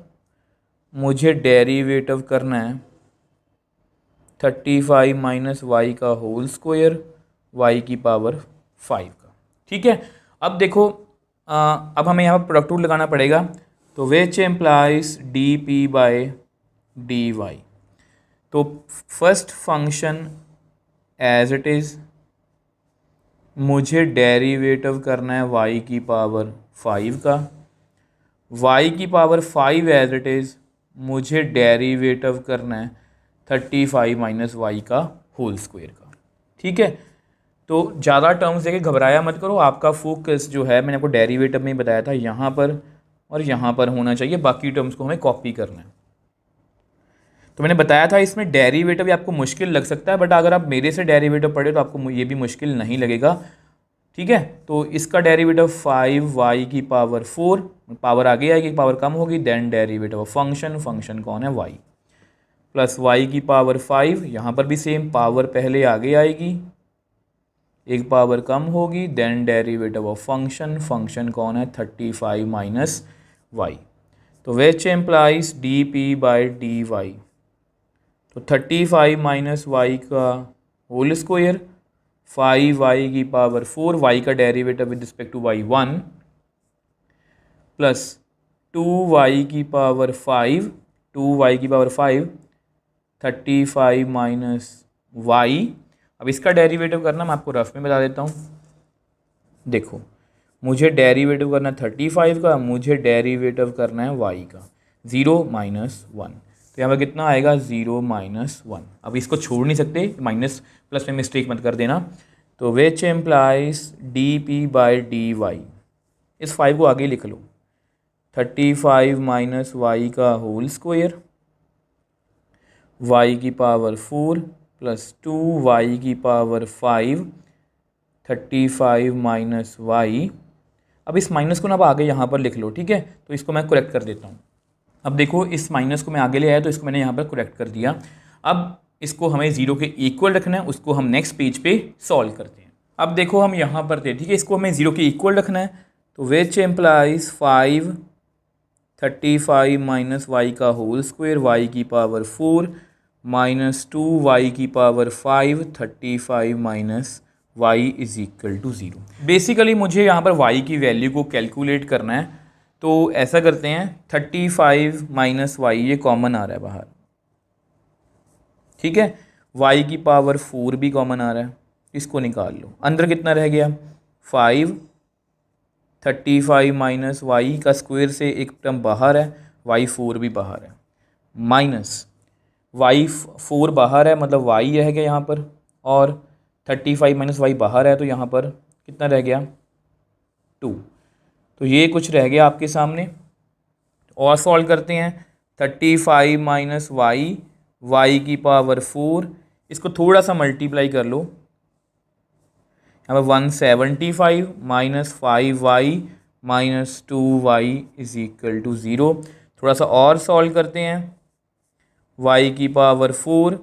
मुझे डेरिवेटिव करना है 35 माइनस वाई का होल स्क्वायर y की पावर 5 का, ठीक है। अब देखो अब हमें यहाँ पर प्रोडक्ट रूल लगाना पड़ेगा, तो which implies D p by d y, तो first function as it is मुझे डेरिवेटिव करना है y की पावर 5 का, y की पावर 5 एज इट इज़ मुझे डेरिवेटिव करना है 35 माइनस वाई का होल स्क्वायर का, ठीक है। तो ज़्यादा टर्म्स देके घबराया मत करो, आपका फोकस जो है मैंने आपको डेरिवेटिव में बताया था यहाँ पर और यहाँ पर होना चाहिए, बाकी टर्म्स को हमें कॉपी करना है। तो मैंने बताया था इसमें डेरिवेटिव आपको मुश्किल लग सकता है, बट अगर आप मेरे से डेरिवेटिव पढ़े तो आपको ये भी मुश्किल नहीं लगेगा, ठीक है। तो इसका डेरिवेटिव 5y की पावर 4, पावर आगे आएगी पावर कम होगी, देन डेरिवेटिव ऑफ फंक्शन कौन है y, प्लस वाई की पावर 5, यहाँ पर भी सेम पावर पहले आगे आएगी, एक पावर कम होगी, then derivative of function, function कौन है 35 माइनस वाई, तो which implies D P by D y, तो 35 माइनस वाई का होल स्क्वायर, 5 वाई की पावर 4, वाई का derivative with respect to y 1, plus 2 y की पावर 5, 2 वाई की पावर 5, 35 माइनस वाई। अब इसका डेरिवेटिव करना मैं आपको रफ में बता देता हूँ। देखो, मुझे डेरिवेटिव करना है 35 का, मुझे डेरिवेटिव करना है वाई का, 0 माइनस 1, तो यहाँ पर कितना आएगा 0 माइनस 1। अब इसको छोड़ नहीं सकते, माइनस प्लस में मिस्टेक मत कर देना। तो which implies D P by D y, इस 5 को आगे लिख लो, 35 माइनस वाई का होल स्क्वायर, वाई की पावर 4 प्लस 2 वाई की पावर 5, 35 माइनस वाई। अब इस माइनस को ना आप आगे यहाँ पर लिख लो, ठीक है, तो इसको मैं करेक्ट कर देता हूँ। अब देखो, इस माइनस को मैं आगे ले आया तो इसको मैंने यहाँ पर करेक्ट कर दिया। अब इसको हमें 0 के इक्वल रखना है, उसको हम नेक्स्ट पेज पे सॉल्व करते हैं। अब देखो, हम यहाँ पर थे, ठीक है, इसको हमें 0 के इक्वल रखना है, तो विच एम्प्लाइज 5 35 माइनस वाई का होल स्क्वायर, वाई की पावर 4 माइनस 2 वाई की power 5, 35 minus y is equal to 0। Basically मुझे यहाँ पर y की वैल्यू को कैलकुलेट करना है, तो ऐसा करते हैं 35 माइनस वाई, ये कॉमन आ रहा है बाहर, ठीक है, y की पावर 4 भी कॉमन आ रहा है, इसको निकाल लो। अंदर कितना रह गया 5, 35 माइनस वाई का स्क्वायर से एक टर्म बाहर है, y4 भी बाहर है, माइनस y4 बाहर है, मतलब y रह गया यहाँ पर, और 35 माइनस वाई बाहर है, तो यहाँ पर कितना रह गया 2। तो ये कुछ रह गया आपके सामने, और सॉल्व करते हैं। 35 माइनस वाई, वाई की पावर 4, इसको थोड़ा सा मल्टीप्लाई कर लो, यहाँ पर 175 minus 5 y minus 2 y is equal to 0। थोड़ा सा और सॉल्व करते हैं, वाई की power 4,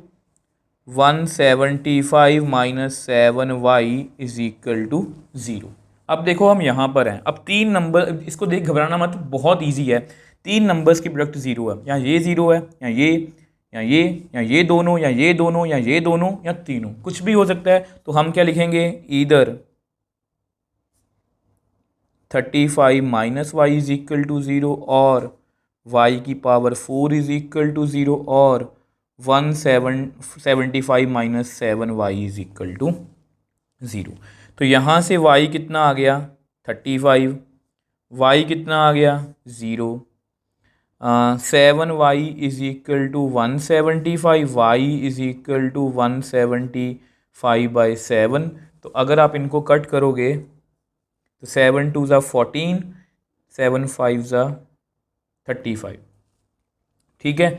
175 minus 7 y is equal to 0। अब देखो, हम यहाँ पर हैं, अब 3 नंबर, इसको देख घबराना मत, बहुत इजी है, 3 नंबर्स की प्रोडक्ट 0 है, यहाँ ये 0 है, यहाँ ये, या ये, या ये दोनों, या ये दोनों, या ये दोनों, या तीनों, कुछ भी हो सकता है। तो हम क्या लिखेंगे, either 35 minus y is equal to 0, और वाई की पावर 4 इज इक्वल टू 0, और 175 minus 7 y is equal to 0। तो यहाँ से y कितना आ गया 35, y कितना आ गया 0, 7 y is equal to 175, y is equal to 175 by 7। तो अगर आप इनको कट करोगे तो 7 2 ज़ा 14, 7 5 ज़ा 35, ठीक है,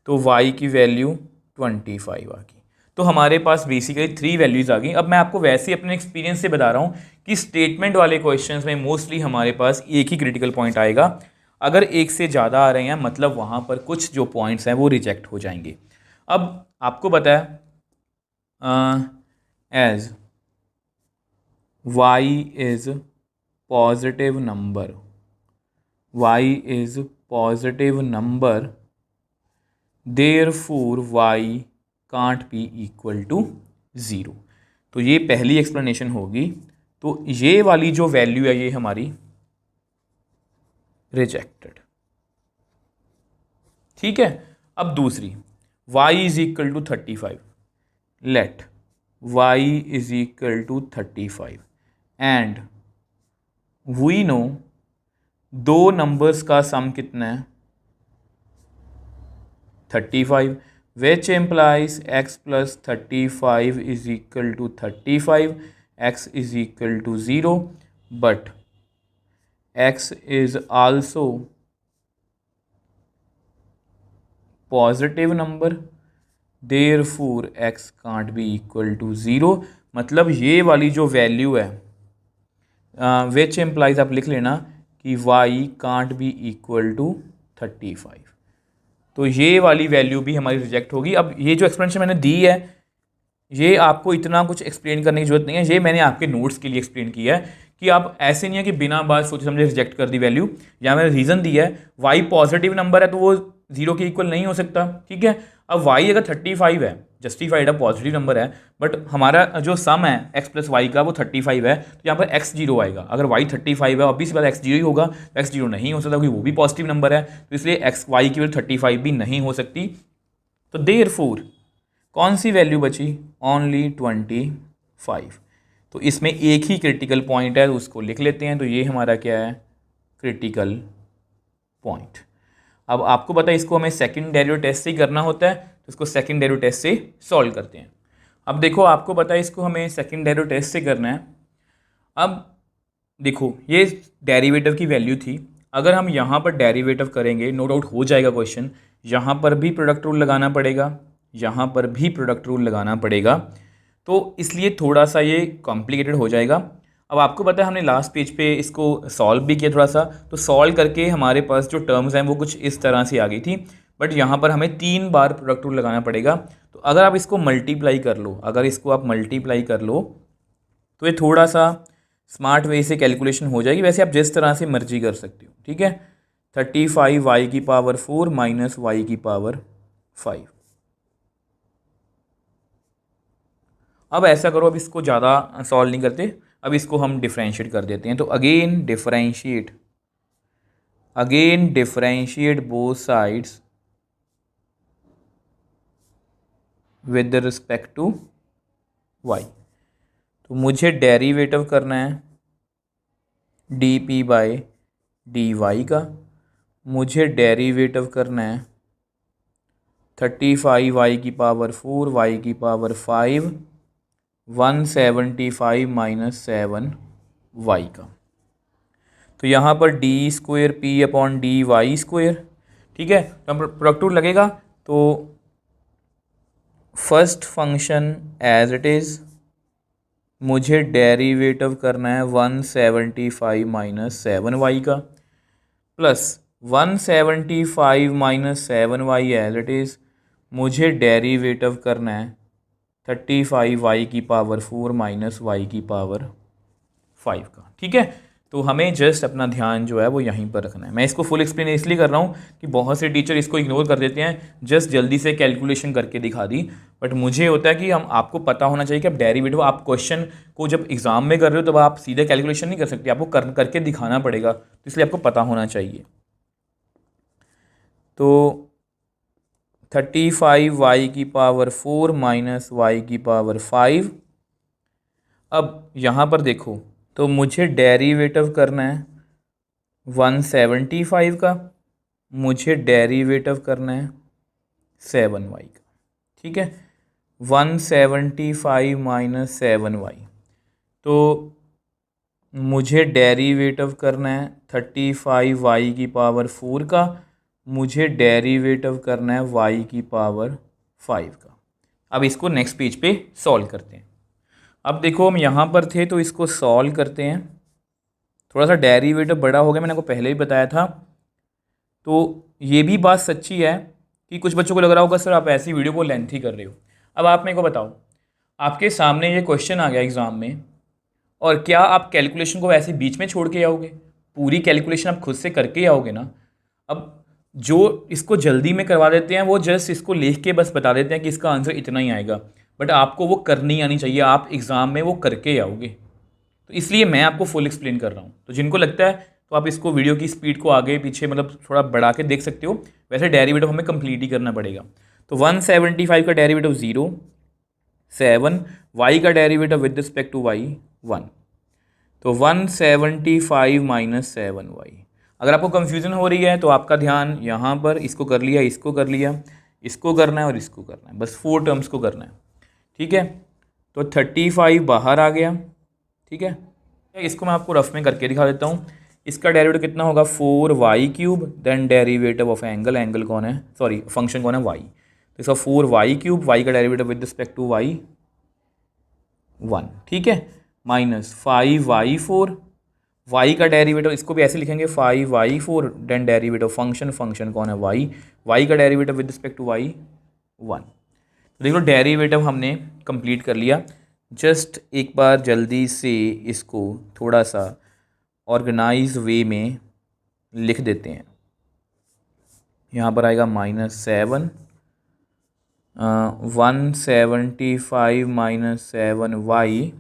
तो y की वैल्यू 25 आ गई। तो हमारे पास बेसिकली 3 वैल्यूज़ आ गई। अब मैं आपको वैसे ही अपने एक्सपीरियंस से बता रहा हूँ कि स्टेटमेंट वाले क्वेश्चंस में मोस्टली हमारे पास एक ही क्रिटिकल पॉइंट आएगा, अगर एक से ज़्यादा आ रहे हैं मतलब वहाँ पर कुछ जो पॉइंट्स हैं वो रिजेक्ट हो जाएंगे। अब आपको पता है as y is positive number, y is positive number, therefore y can't be equal to 0। तो ये पहली एक्सप्लेनेशन होगी। तो ये वाली जो वैल्यू है ये हमारी रिजेक्टेड, ठीक है। अब दूसरी, y is equal to 35, let y is equal to 35 and we know दो नंबर्स का सम कितना है 35, which implies x plus 35 is equal to 35, x is equal to 0, but x is also positive number, therefore x can't be equal to 0। मतलब ये वाली जो value है which implies आप लिख लेना कि y can't be equal to 35। तो ये वाली वैल्यू भी हमारी रिजेक्ट होगी। अब ये जो एक्सप्लेनेशन मैंने दी है ये आपको इतना कुछ एक्सप्लेन करने की जरूरत नहीं है, ये मैंने आपके नोट्स के लिए एक्सप्लेन किया है कि आप ऐसे नहीं है कि बिना बात सोचे समझे रिजेक्ट कर दी वैल्यू। यहाँ मैंने रीज़न दिया है वाई पॉजिटिव नंबर है तो वो जीरो के इक्वल नहीं हो सकता, ठीक है। अब वाई अगर 35 है, जस्टिफाइड है, पॉजिटिव नंबर है, बट हमारा जो सम है एक्स प्लस वाई का वो 35 है, तो यहाँ पर एक्स जीरो आएगा। अगर वाई 35 है ऑब्वियसली बात एक्स जीरो ही होगा, तो एक्स जीरो नहीं हो सकता क्योंकि वो भी पॉजिटिव नंबर है, तो इसलिए एक्स वाई की वैल्यू 35 भी नहीं हो सकती। तो देयरफॉर कौन सी वैल्यू बची, ओनली 25। तो इसमें एक ही क्रिटिकल पॉइंट है, उसको लिख लेते हैं। तो ये हमारा क्या है, क्रिटिकल पॉइंट। अब आपको पता है इसको हमें सेकंड डेरिवेटिव टेस्ट से ही करना होता है, तो इसको सेकंड डेरिवेटिव टेस्ट से सॉल्व करते हैं। अब देखो आपको पता है इसको हमें सेकंड डेरिवेटिव टेस्ट से करना है। अब देखो ये डेरिवेटिव की वैल्यू थी, अगर हम यहाँ पर डेरिवेटिव करेंगे नो डाउट हो जाएगा क्वेश्चन, यहाँ पर भी प्रोडक्ट रूल लगाना पड़ेगा, यहाँ पर भी प्रोडक्ट रूल लगाना पड़ेगा, तो इसलिए थोड़ा सा ये कॉम्प्लिकेटेड हो जाएगा। अब आपको पता है हमने लास्ट पेज पे इसको सॉल्व भी किया थोड़ा सा, तो सॉल्व करके हमारे पास जो टर्म्स हैं वो कुछ इस तरह से आ गई थी, बट यहाँ पर हमें 3 बार प्रोडक्ट रूल लगाना पड़ेगा। तो अगर आप इसको मल्टीप्लाई कर लो, अगर इसको आप मल्टीप्लाई कर लो तो ये थोड़ा सा स्मार्ट वे से कैलकुलेशन हो जाएगी। वैसे आप जिस तरह से मर्जी कर सकते हो, ठीक है। 35 वाई की पावर 4 माइनस वाई की पावर 5। अब ऐसा करो, अब इसको ज़्यादा सॉल्व नहीं करते, अब इसको हम डिफरेंशिएट कर देते हैं। तो again differentiate both sides with respect to y. तो मुझे डेरिवेटिव करना है D P by D y का, मुझे डेरिवेटिव करना है 35 वाई की पावर 4 वाई की पावर 5 175 माइनस 7 वाई का। तो यहाँ पर d square p upon d y square, ठीक है। तो प्रोडक्ट रूल लगेगा, तो first function as it is, मुझे डेरिवेटिव करना है 175 माइनस 7 वाई का, plus 175 minus 7 y as it is, मुझे डेरिवेटिव करना है 35 वाई की पावर 4 माइनस वाई की पावर 5 का, ठीक है। तो हमें जस्ट अपना ध्यान जो है वो यहीं पर रखना है। मैं इसको फुल एक्सप्लेन इसलिए कर रहा हूँ कि बहुत से टीचर इसको इग्नोर कर देते हैं, जस्ट जल्दी से कैलकुलेशन करके दिखा दी, बट मुझे होता है कि हम आपको पता होना चाहिए कि आप डेरिवेटिव, आप क्वेश्चन को जब एग्जाम में कर रहे हो तब आप सीधे कैलकुलेशन नहीं कर सकते, आपको करके दिखाना पड़ेगा, तो इसलिए आपको पता होना चाहिए। तो 35 वाई की पावर 4 माइनस वाई की पावर 5। अब यहाँ पर देखो, तो मुझे डेरिवेटिव करना है 175 का, मुझे डेरिवेटिव करना है 7 वाई का, ठीक है। 175 माइनस 7 वाई, तो मुझे डेरिवेटिव करना है 35 वाई की पावर 4 का, मुझे डेरिवेटिव करना है वाई की पावर 5 का। अब इसको नेक्स्ट पेज पे सॉल्व करते हैं। अब देखो हम यहाँ पर थे तो इसको सॉल्व करते हैं। थोड़ा सा डेरिवेटिव बड़ा हो गया, मैंने आपको पहले ही बताया था। तो ये भी बात सच्ची है कि कुछ बच्चों को लग रहा होगा सर आप ऐसी वीडियो को लेंथी कर रहे हो। अब आप मेरे को बताओ, आपके सामने ये क्वेश्चन आ गया एग्ज़ाम में, और क्या आप कैलकुलेशन को ऐसे बीच में छोड़ के आओगे? पूरी कैलकुलेशन आप खुद से करके आओगे ना। अब जो इसको जल्दी में करवा देते हैं वो जस्ट इसको लिख के बस बता देते हैं कि इसका आंसर इतना ही आएगा, बट आपको वो करनी आनी चाहिए, आप एग्ज़ाम में वो करके आओगे। तो इसलिए मैं आपको फुल एक्सप्लेन कर रहा हूँ। तो जिनको लगता है तो आप इसको वीडियो की स्पीड को आगे पीछे मतलब थोड़ा बढ़ा के देख सकते हो। वैसे डेरिवेटिव हमें कंप्लीट ही करना पड़ेगा। तो 175 का डेरिवेटिव 0, 7 वाई का derivative with respect to y 1, तो 175 माइनस 7 वाई। अगर आपको कंफ्यूजन हो रही है तो आपका ध्यान यहाँ पर, इसको कर लिया, इसको कर लिया, इसको करना है और इसको करना है, बस 4 टर्म्स को करना है, ठीक है। तो 35 बाहर आ गया, ठीक है। इसको मैं आपको रफ में करके दिखा देता हूँ। इसका डेरिवेटिव कितना होगा 4 Y cube, then derivative of angle, angle कौन है, सॉरी फंक्शन कौन है वाई, तो इसका 4 वाई क्यूब, वाई का derivative with respect to y 1, ठीक है, माइनस 5 वाई 4, y का डेरिवेटिव इसको भी ऐसे लिखेंगे 5y4, देन डेरिवेटिव फंक्शन कौन है y का derivative with respect to y 1। तो देख लो डेरिवेटिव हमने कंप्लीट कर लिया। जस्ट एक बार जल्दी से इसको थोड़ा सा ऑर्गेनाइज वे में लिख देते हैं। यहाँ पर आएगा -7 175 -7y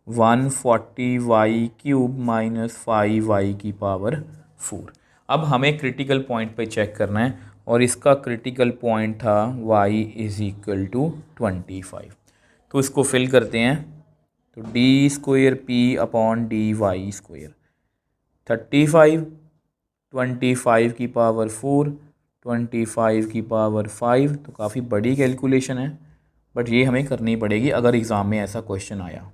140y³ -5y⁴। अब हमें क्रिटिकल पॉइंट पे चेक करना है और इसका क्रिटिकल पॉइंट था y = 25। तो इसको फिल करते हैं। तो d²p/dy², 35 25⁴ 25⁵ तो काफ़ी बड़ी कैलकुलेशन है, बट ये हमें करनी पड़ेगी अगर एग्ज़ाम में ऐसा क्वेश्चन आया।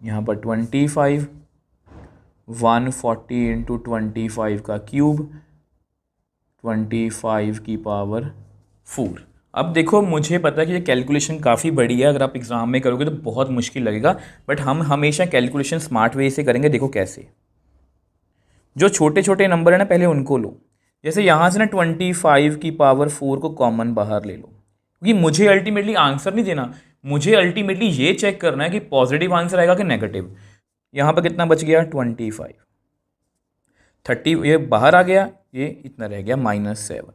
यहाँ पर 25 140 × 25 का क्यूब 25⁴। अब देखो मुझे पता है कि ये कैलकुलेशन काफ़ी बड़ी है, अगर आप एग्ज़ाम में करोगे तो बहुत मुश्किल लगेगा, बट हम हमेशा कैलकुलेशन स्मार्ट वे से करेंगे। देखो कैसे, जो छोटे छोटे नंबर है ना पहले उनको लो। जैसे यहाँ से ना 25⁴ को कॉमन बाहर ले लो, क्योंकि मुझे अल्टीमेटली आंसर नहीं देना, मुझे अल्टीमेटली ये चेक करना है कि पॉजिटिव आंसर आएगा कि नेगेटिव। यहाँ पर कितना बच गया 25, 30 ये बाहर आ गया, ये इतना रह गया -7।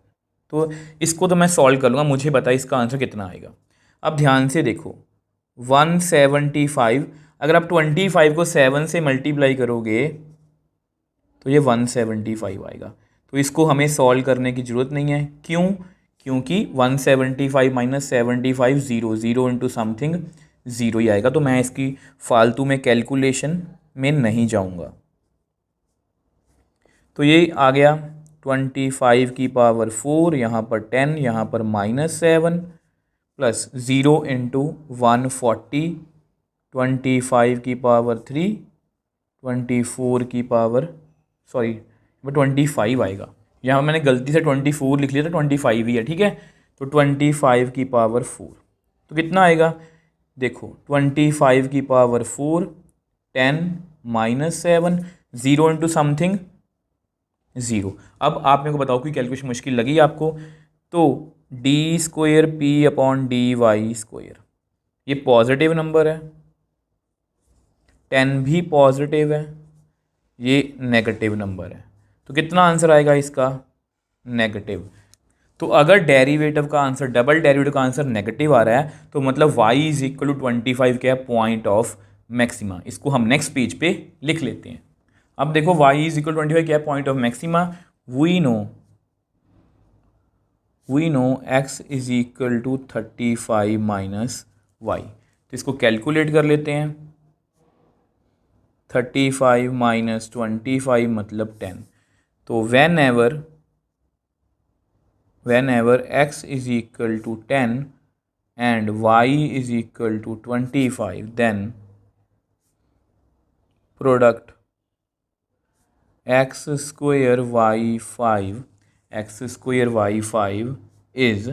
तो इसको तो मैं सॉल्व कर लूँगा, मुझे पता है इसका आंसर कितना आएगा। अब ध्यान से देखो 175, अगर आप 25 को 7 से मल्टीप्लाई करोगे तो ये 175 आएगा। तो इसको हमें सॉल्व करने की ज़रूरत नहीं है। क्यों? क्योंकि 175 - 75 0 0 × समथिंग 0 ही आएगा। तो मैं इसकी फालतू में कैलकुलेशन में नहीं जाऊंगा। तो ये आ गया 25⁴, यहाँ पर 10, यहाँ पर -7 प्लस 0 × 140 25⁵ 25 आएगा। यहाँ मैंने गलती से 24 लिख लिया था, 25 ही है, ठीक है। तो 25⁴ तो कितना आएगा देखो 25⁴ 10 -7 0 × समथिंग 0। अब आप मेरे को बताओ कोई कैलकुलेशन मुश्किल लगी आपको? तो d²p/dy², ये पॉजिटिव नंबर है, 10 भी पॉजिटिव है, ये नेगेटिव नंबर है। तो कितना आंसर आएगा इसका? नेगेटिव। तो अगर डेरिवेटिव का आंसर, डबल डेरिवेटिव का आंसर नेगेटिव आ रहा है तो मतलब y = 25 क्या है? Point of maxima. इसको हम नेक्स्ट पेज पे लिख लेते हैं। अब देखो y = 25 क्या है? Point of maxima. We know x = 35 - y। तो इसको कैलकुलेट कर लेते हैं। 35 - 25 मतलब 10। तो whenever x = 10 and y = 25, then product x² y5 is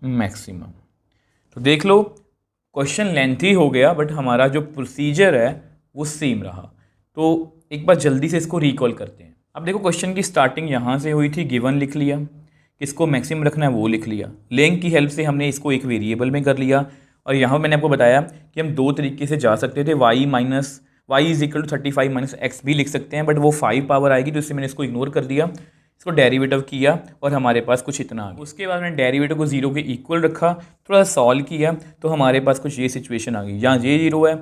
maximum. तो देख लो क्वेश्चन लेंथी हो गया, बट हमारा जो प्रोसीजर है वो सेम रहा। तो एक बार जल्दी से इसको रिकॉल करते हैं। अब देखो क्वेश्चन की स्टार्टिंग यहाँ से हुई थी, गिवन लिख लिया, किसको मैक्सिमम रखना है वो लिख लिया, लेंग की हेल्प से हमने इसको एक वेरिएबल में कर लिया। और यहाँ मैंने आपको बताया कि हम दो तरीके से जा सकते थे, y = 35 - x भी लिख सकते हैं, बट वो 5 पावर आएगी, तो इससे मैंने इसको इग्नोर कर दिया। इसको डेरिवेटिव किया और हमारे पास कुछ इतना आ गया। उसके बाद मैंने डेरिवेटिव को 0 के इक्वल रखा, थोड़ा सा सॉल्व किया, तो हमारे पास कुछ ये सिचुएशन आ गई, यहाँ ये 0 है,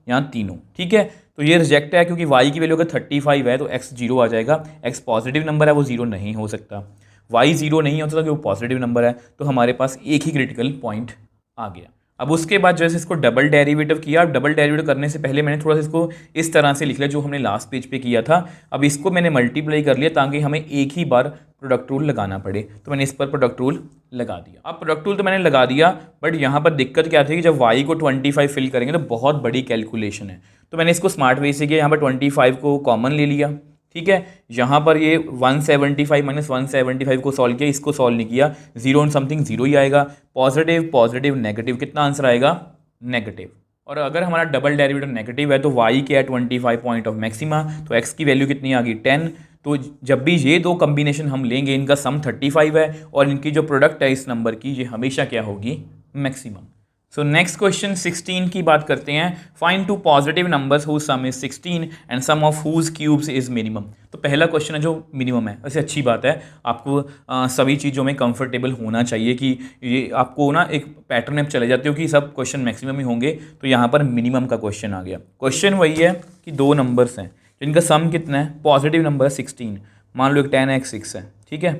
यहाँ तीनों, ठीक है। तो ये रिजेक्ट है क्योंकि y की वैल्यू अगर 35 है तो x 0 आ जाएगा। x पॉजिटिव नंबर है, वो 0 नहीं हो सकता। y 0 नहीं हो सकता क्योंकि वो पॉजिटिव नंबर है। तो हमारे पास एक ही क्रिटिकल पॉइंट आ गया। अब उसके बाद जैसे इसको डबल डेरिवेटिव किया, डबल डेरिवेटिव करने से पहले मैंने थोड़ा सा इसको इस तरह से लिख लिया जो हमने लास्ट पेज पे किया था। अब इसको मैंने मल्टीप्लाई कर लिया ताकि हमें एक ही बार प्रोडक्ट रूल लगाना पड़े, तो मैंने इस पर प्रोडक्ट रूल लगा दिया। अब प्रोडक्ट रूल तो मैंने लगा दिया, बट यहाँ पर दिक्कत क्या थी कि जब y को 25 फिल करेंगे तो बहुत बड़ी कैलकुलेशन है। तो मैंने इसको स्मार्ट वे से किया, यहाँ पर 25 को कॉमन ले लिया, ठीक है, यहाँ पर ये 175 माइनस 175 को सॉल्व किया, इसको सॉल्व नहीं किया, जीरो ऑन समथिंग जीरो ही आएगा, पॉजिटिव पॉजिटिव नेगेटिव, कितना आंसर आएगा, नेगेटिव। और अगर हमारा डबल डेरिवेटिव नेगेटिव है तो y क्या है 25 पॉइंट ऑफ मैक्सिमा, तो x की वैल्यू कितनी आ गई 10। तो जब भी ये दो कॉम्बिनेशन हम लेंगे इनका सम 35 है और इनकी जो प्रोडक्ट है इस नंबर की ये हमेशा क्या होगी, मैक्सिमम। सो नेक्स्ट क्वेश्चन 16 की बात करते हैं। Find two positive numbers whose sum is 16 and sum of whose cubes is minimum. तो पहला क्वेश्चन है जो मिनिमम है, वैसे अच्छी बात है, आपको सभी चीज़ों में कंफर्टेबल होना चाहिए कि ये आपको ना एक पैटर्न में चले जाते हो कि सब क्वेश्चन मैक्सिमम ही होंगे, तो यहाँ पर मिनिमम का क्वेश्चन आ गया। क्वेश्चन वही है कि दो नंबर्स हैं जिनका सम कितना है, पॉजिटिव नंबर 16, मान लो एक 10x 6 है, ठीक है,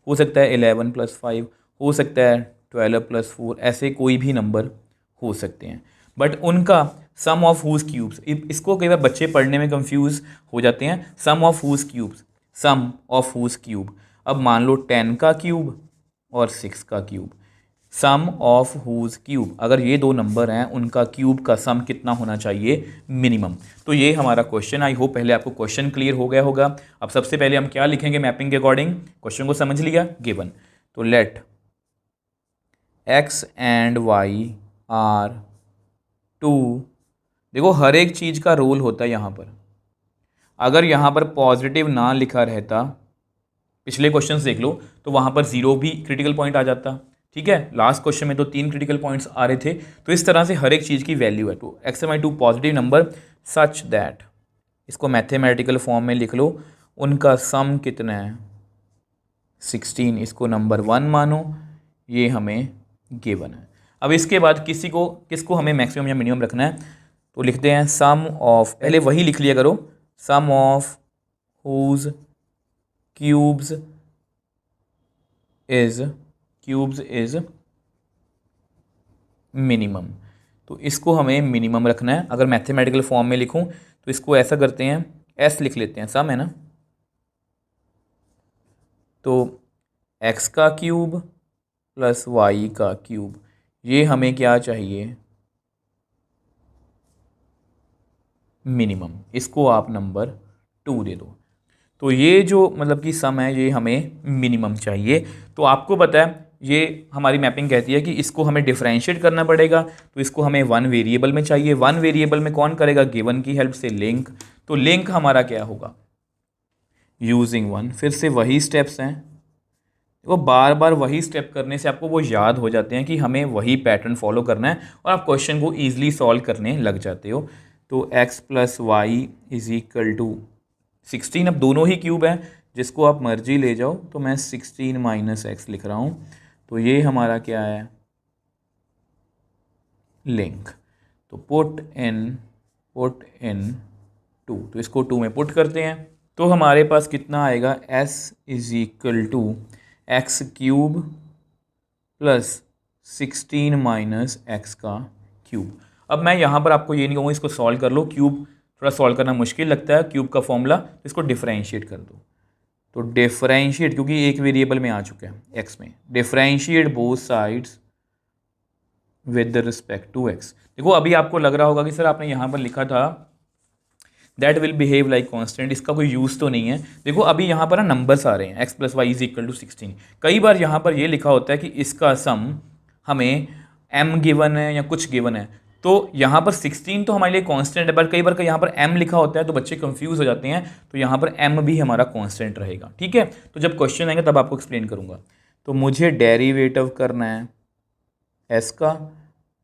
हो सकता है 11 + 5, हो सकता है 12 + 4, ऐसे कोई भी नंबर हो सकते हैं, बट उनका सम ऑफ हुज क्यूब्स, इसको कई बार बच्चे पढ़ने में कंफ्यूज हो जाते हैं, sum of whose cubes, sum of whose cube. अब मान लो 10 का क्यूब और 6 का cube, sum of whose cube, अगर ये दो नंबर हैं उनका क्यूब का सम कितना होना चाहिए, मिनिमम। तो ये हमारा क्वेश्चन, आई होप पहले आपको क्वेश्चन क्लियर हो गया होगा। अब सबसे पहले हम क्या लिखेंगे मैपिंग के अकॉर्डिंग, क्वेश्चन को समझ लिया, गिवन, तो let x and y are two, देखो हर एक चीज़ का रोल होता है यहाँ पर, अगर यहाँ पर पॉजिटिव ना लिखा रहता, पिछले क्वेश्चंस देख लो तो वहाँ पर जीरो भी क्रिटिकल पॉइंट आ जाता, ठीक है, लास्ट क्वेश्चन में तो 3 क्रिटिकल पॉइंट्स आ रहे थे, तो इस तरह से हर एक चीज़ की वैल्यू है। तो x and y two positive number such that, इसको मैथमेटिकल फॉर्म में लिख लो, उनका सम कितना है 16, इसको नंबर 1 मानो, ये हमें गिवन है। अब इसके बाद किसको हमें मैक्सिमम या मिनिमम रखना है, तो लिखते हैं सम ऑफ, पहले वही लिख लिया करो, sum of whose cubes is minimum, तो इसको हमें मिनिमम रखना है। अगर मैथमेटिकल फॉर्म में लिखूं तो इसको ऐसा करते हैं, s लिख लेते हैं, सम है ना, तो x का क्यूब प्लस y का क्यूब, ये हमें क्या चाहिए, मिनिमम, इसको आप नंबर 2 दे दो। तो ये जो मतलब कि सम है ये हमें मिनिमम चाहिए। तो आपको पता है ये हमारी मैपिंग कहती है कि इसको हमें डिफरेंशिएट करना पड़ेगा, तो इसको हमें 1 वेरिएबल में चाहिए। 1 वेरिएबल में कौन करेगा, गिवन की हेल्प से लिंक, तो लिंक हमारा क्या होगा, यूजिंग 1, फिर से वही स्टेप्स हैं, वो बार बार वही स्टेप करने से आपको वो याद हो जाते हैं कि हमें वही पैटर्न फॉलो करना है और आप क्वेश्चन को ईजिली सॉल्व करने लग जाते हो। तो x + y = 16, अब दोनों ही क्यूब हैं, जिसको आप मर्जी ले जाओ, तो मैं 16 - x लिख रहा हूँ, तो ये हमारा क्या है, लिंक। तो पुट इन 2, तो इसको 2 में पुट करते हैं, तो हमारे पास कितना आएगा, s = x³ + 16 - x का क्यूब। अब मैं यहाँ पर आपको ये नहीं कहूँगा इसको सॉल्व कर लो, क्यूब थोड़ा सॉल्व करना मुश्किल लगता है, क्यूब का फॉर्मूला, तो इसको डिफरेंशिएट कर दो। तो डिफरेंशिएट, क्योंकि एक वेरिएबल में आ चुका है x में, differentiate both sides with respect to x। देखो अभी आपको लग रहा होगा कि सर आपने यहाँ पर लिखा था that will behave like constant, इसका कोई यूज़ तो नहीं है। देखो अभी यहाँ पर ना नंबर्स आ रहे हैं, x + y = 16, कई बार यहाँ पर ये लिखा होता है कि इसका सम हमें m गिवन है या कुछ गिवन है, तो यहाँ पर 16 तो हमारे लिए कांस्टेंट है, बट कई बार यहाँ पर m लिखा होता है तो बच्चे कंफ्यूज हो जाते हैं, तो यहाँ पर m भी हमारा कांस्टेंट रहेगा, ठीक है। तो जब क्वेश्चन आएंगे तब आपको एक्सप्लेन करूँगा। तो मुझे डेरिवेटिव करना है s का,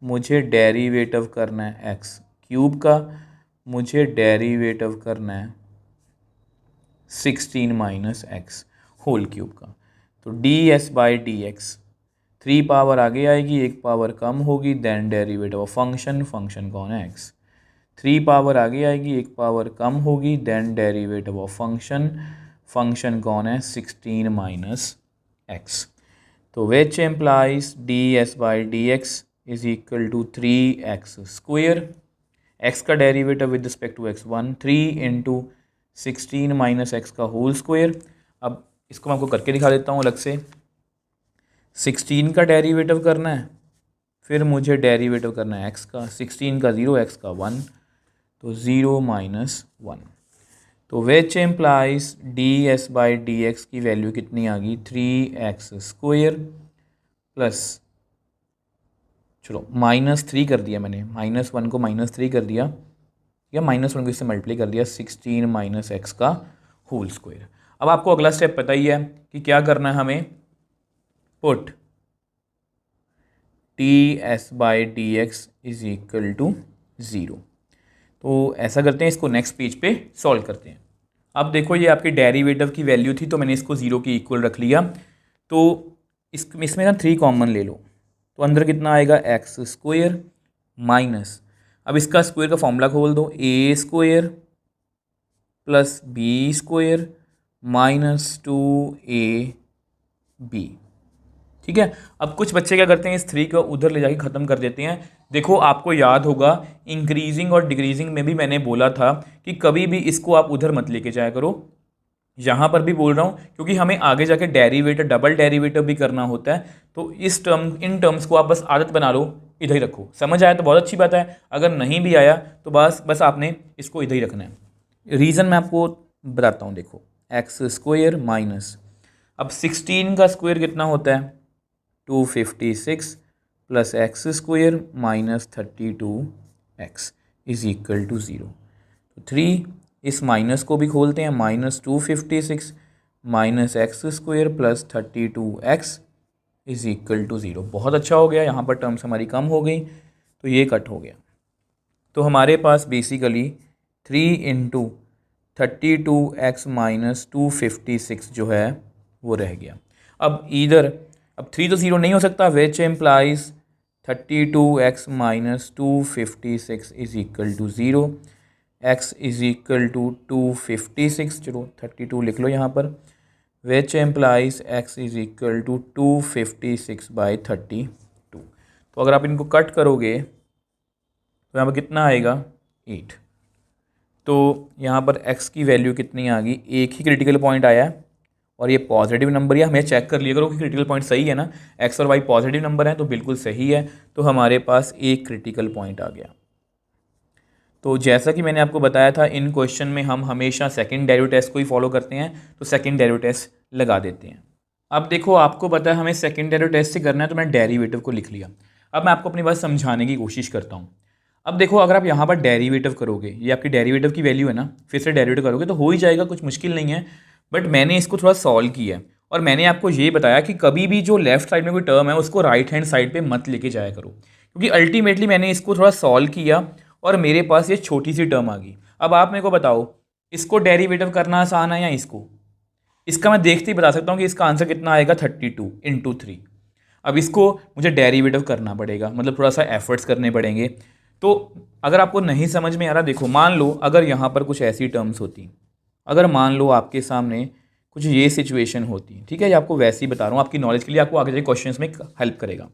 मुझे डेरिवेटिव करना है x³ का, मुझे डेरिवेटिव करना है 16 - x होल क्यूब का। तो ds/dx, 3 पावर आगे आएगी, 1 पावर कम होगी, देन डेरिवेटिव ऑफ फंक्शन कौन है, x। 3 पावर आगे आएगी, 1 पावर कम होगी, देन डेरिवेटिव ऑफ फंक्शन कौन है, 16 - x। तो which implies ds/dx = 3x², x का derivative with respect to x 1, 3 × 16 - x का होल स्क्वायर। अब इसको मैं आपको करके दिखा देता हूँ अलग से। 16 का डेरिवेटिव करना है, फिर मुझे डेरिवेटिव करना है x का, 16 का 0, x का 1, तो 0 - 1। तो which implies D s by D x की वैल्यू कितनी आ गई 3x² प्लस, चलो -3 कर दिया मैंने, -1 को -3 कर दिया या -1 को इससे मल्टीप्लाई कर दिया 16 - x का होल स्क्वायर। अब आपको अगला स्टेप पता ही है कि क्या करना है हमें, put d s by D x is equal to 0। तो ऐसा करते हैं, इसको नेक्स्ट पेज पे सॉल्व करते हैं। अब देखो ये आपकी डेरिवेटिव की वैल्यू थी तो मैंने इसको 0 के इक्वल रख लिया। तो इसमें ना 3 कॉमन ले लो, तो अंदर कितना आएगा x² माइनस, अब इसका स्क्वायर का फॉर्मूला खोल दो, a² plus b² minus 2ab। ठीक है, अब कुछ बच्चे क्या करते हैं, इस 3 को उधर ले जाके ख़त्म कर देते हैं। देखो आपको याद होगा इंक्रीजिंग और डिक्रीजिंग में भी मैंने बोला था कि कभी भी इसको आप उधर मत लेके जाया करो। यहाँ पर भी बोल रहा हूँ क्योंकि हमें आगे जाके डेरिवेटिव, डबल डेरिवेटिव भी करना होता है। तो इन टर्म्स को आप बस आदत बना लो, इधर ही रखो। समझ आया तो बहुत अच्छी बात है, अगर नहीं भी आया तो बस आपने इसको इधर ही रखना है। रीज़न मैं आपको बताता हूँ, देखो x² माइनस, अब 16 का स्क्वायर कितना होता है 256 plus x² minus 32x is equal to 0। तो 3, इस माइनस को भी खोलते हैं, -256 minus x² plus 32x is equal to 0। बहुत अच्छा हो गया, यहाँ पर टर्म्स हमारी कम हो गई तो ये कट हो गया। तो हमारे पास बेसिकली 3 × 32x माइनस 256 जो है वो रह गया। अब 3 तो 0 नहीं हो सकता, which implies 32x minus 256 is equal to 0। x is equal to 256, चलो 32 लिख लो यहाँ पर, which implies x is equal to 256 by 32। तो अगर आप इनको कट करोगे तो यहाँ पर कितना आएगा 8। तो यहाँ पर x की वैल्यू कितनी आ गई, एक ही क्रिटिकल पॉइंट आया है और ये पॉजिटिव नंबर है, हमें चेक कर लिया करो कि क्रिटिकल पॉइंट सही है ना, x और y पॉजिटिव नंबर है तो बिल्कुल सही है। तो हमारे पास एक क्रिटिकल पॉइंट आ गया। तो जैसा कि मैंने आपको बताया था, इन क्वेश्चन में हम हमेशा सेकंड डेरिवेटिव टेस्ट को ही फॉलो करते हैं, तो सेकंड डेरिवेटिव टेस्ट लगा देते हैं। अब देखो आपको पता है हमें सेकंड डेरिवेटिव टेस्ट से करना है, तो मैं डेरिवेटिव को लिख लिया। अब मैं आपको अपनी बात समझाने की कोशिश करता हूँ। अब देखो अगर आप यहाँ पर डेरिवेटिव करोगे, ये आपकी डेरिवेटिव की वैल्यू है ना, फिर से डेरिवेटिव करोगे तो हो ही जाएगा, कुछ मुश्किल नहीं है। बट मैंने इसको थोड़ा सॉल्व किया है और मैंने आपको ये बताया कि कभी भी जो लेफ्ट साइड में कोई टर्म है उसको राइट हैंड साइड पे मत लेके जाया करो, क्योंकि अल्टीमेटली मैंने इसको थोड़ा सॉल्व किया और मेरे पास ये छोटी सी टर्म आ गई। अब आप मेरे को बताओ इसको डेरिवेटिव करना आसान है या इसको? इसका मैं देखते ही बता सकता हूँ कि इसका आंसर कितना आएगा 32 × 3। अब इसको मुझे डेरिवेटिव करना पड़ेगा, मतलब थोड़ा सा एफर्ट्स करने पड़ेंगे। तो अगर आपको नहीं समझ में आ रहा, देखो मान लो अगर यहाँ पर कुछ ऐसी टर्म्स होती, अगर मान लो आपके सामने कुछ ये सिचुएशन होती, ठीक है, ये आपको वैसे ही बता रहा हूँ आपकी नॉलेज के लिए, आपको आगे जाके क्वेश्चंस में हेल्प करेगा।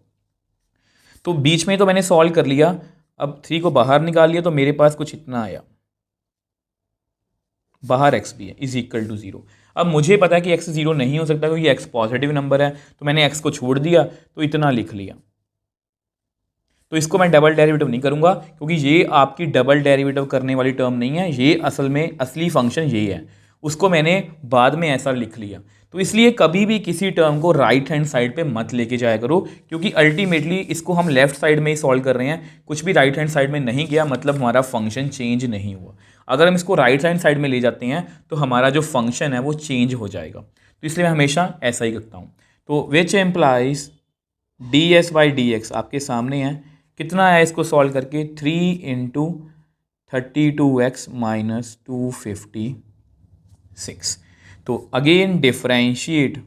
तो बीच में तो मैंने सॉल्व कर लिया, अब 3 को बाहर निकाल लिया तो मेरे पास कुछ इतना आया, बाहर x भी है, इज इक्वल टू 0। अब मुझे पता है कि x 0 नहीं हो सकता क्योंकि x पॉजिटिव नंबर है, तो मैंने x को छोड़ दिया तो इतना लिख लिया। तो इसको मैं डबल डेरिवेटिव नहीं करूंगा क्योंकि ये आपकी डबल डेरिवेटिव करने वाली टर्म नहीं है, ये असल में असली फंक्शन यही है, उसको मैंने बाद में ऐसा लिख लिया। तो इसलिए कभी भी किसी टर्म को राइट हैंड साइड पे मत लेके जाया करो, क्योंकि अल्टीमेटली इसको हम लेफ्ट साइड में ही सॉल्व कर रहे हैं, कुछ भी राइट हैंड साइड में नहीं गया मतलब हमारा फंक्शन चेंज नहीं हुआ। अगर हम इसको राइट हैंड साइड में ले जाते हैं तो हमारा जो फंक्शन है वो चेंज हो जाएगा। तो इसलिए मैं हमेशा ऐसा ही करता हूँ। तो which implies D s by D x आपके सामने है, कितना है इसको सॉल्व करके 3 × 32x माइनस 256। तो अगेन डिफरेंशिएट,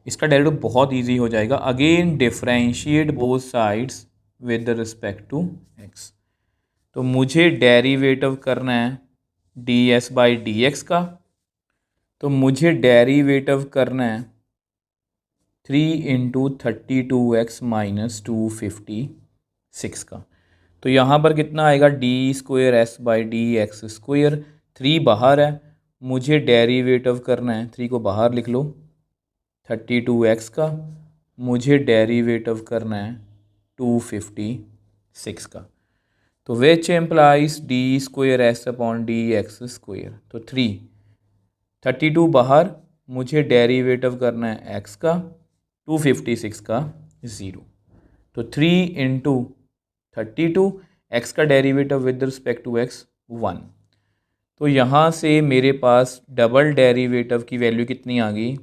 इसका डेरिवेटिव बहुत इजी हो जाएगा। Again differentiate both sides with respect to x। तो मुझे डेरिवेटिव करना है d s by D x का, तो मुझे डेरिवेटिव करना है 3 × 32x माइनस 256 का। तो यहाँ पर कितना आएगा d² by D x square, 3 बाहर है, मुझे डेरिवेटिव करना है, 3 को बाहर लिख लो, 32x का, मुझे डेरिवेटिव करना है 256 का। तो which implies d square S upon d x square. तो 32 बाहर, मुझे डेरिवेटिव करना है x का, 256 का 0। तो 3 इंटू 32, x का derivative with respect to x 1। तो यहाँ से मेरे पास डबल डेरिवेटिव की वैल्यू कितनी आ गई,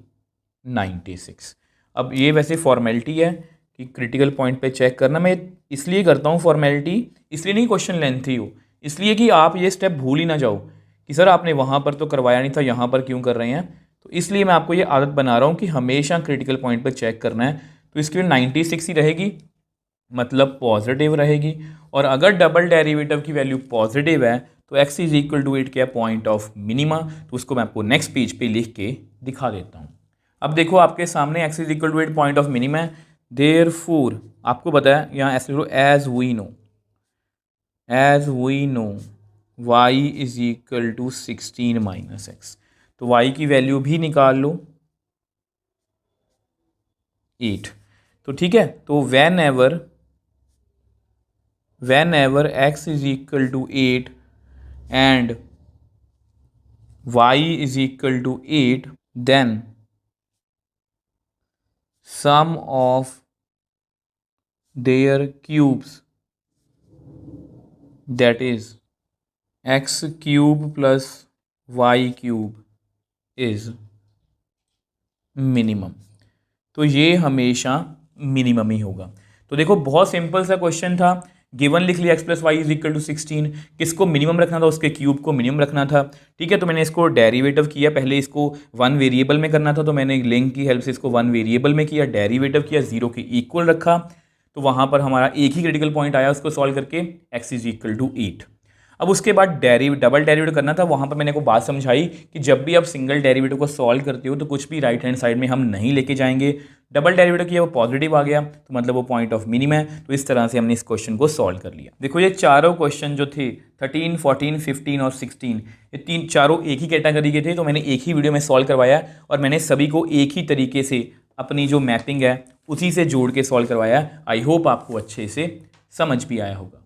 96। अब ये वैसे फॉर्मेलिटी है कि क्रिटिकल पॉइंट पे चेक करना, मैं इसलिए करता हूँ फॉर्मेलिटी, इसलिए नहीं क्वेश्चन लेंथी हो, इसलिए कि आप ये स्टेप भूल ही ना जाओ कि सर आपने वहाँ पर तो करवाया नहीं था, यहाँ पर क्यों कर रहे हैं। तो इसलिए मैं आपको ये आदत बना रहा हूँ कि हमेशा क्रिटिकल पॉइंट पर चेक करना है। तो इसके लिए 96 ही रहेगी, मतलब पॉजिटिव रहेगी। और अगर डबल डेरिवेटिव की वैल्यू पॉजिटिव है तो x इज इक्वल टू 8 क्या, पॉइंट ऑफ मिनिमा। तो उसको मैं आपको नेक्स्ट पेज पे लिख के दिखा देता हूँ। अब देखो आपके सामने x is equal to 8 point of minima है, देयरफॉर आपको पता है यहाँ ऐसे लो, as we know y is equal to 16 minus x. तो y की वैल्यू भी निकाल लो 8। तो ठीक है, तो whenever x is equal to 8 and y is equal to 8, then sum of their cubes, that is x cube plus y cube is minimum। तो ये हमेशा मिनिमम ही होगा। तो देखो बहुत सिंपल सा क्वेश्चन था, गिवन लिख लिया x plus Y is equal to 16, किसको मिनिमम रखना था, उसके क्यूब को मिनिमम रखना था। ठीक है, तो मैंने इसको डेरिवेटिव किया, पहले इसको 1 वेरिएबल में करना था तो मैंने लिंक की हेल्प से इसको 1 वेरिएबल में किया, डेरिवेटिव किया, 0 के इक्वल रखा। तो वहाँ पर हमारा एक ही क्रिटिकल पॉइंट आया, उसको सॉल्व करके x इज इक्वल टू 8। अब उसके बाद डबल डेरिवेटिव करना था, वहाँ पर मैंने को बात समझाई कि जब भी आप सिंगल डेरिवेटिव को सॉल्व करते हो तो कुछ भी राइट हैंड साइड में हम नहीं लेके जाएंगे। डबल डेरिवेटिव किया वो पॉजिटिव आ गया, तो मतलब वो पॉइंट ऑफ मिनिमम है। तो इस तरह से हमने इस क्वेश्चन को सॉल्व कर लिया। देखो ये चारों क्वेश्चन जो थे 13, 14, 15 और 16, ये चारों एक ही कैटेगरी के थे, तो मैंने एक ही वीडियो में सॉल्व करवाया और मैंने सभी को एक ही तरीके से अपनी जो मैपिंग है उसी से जोड़ के सॉल्व करवाया। आई होप आपको अच्छे से समझ भी आया होगा।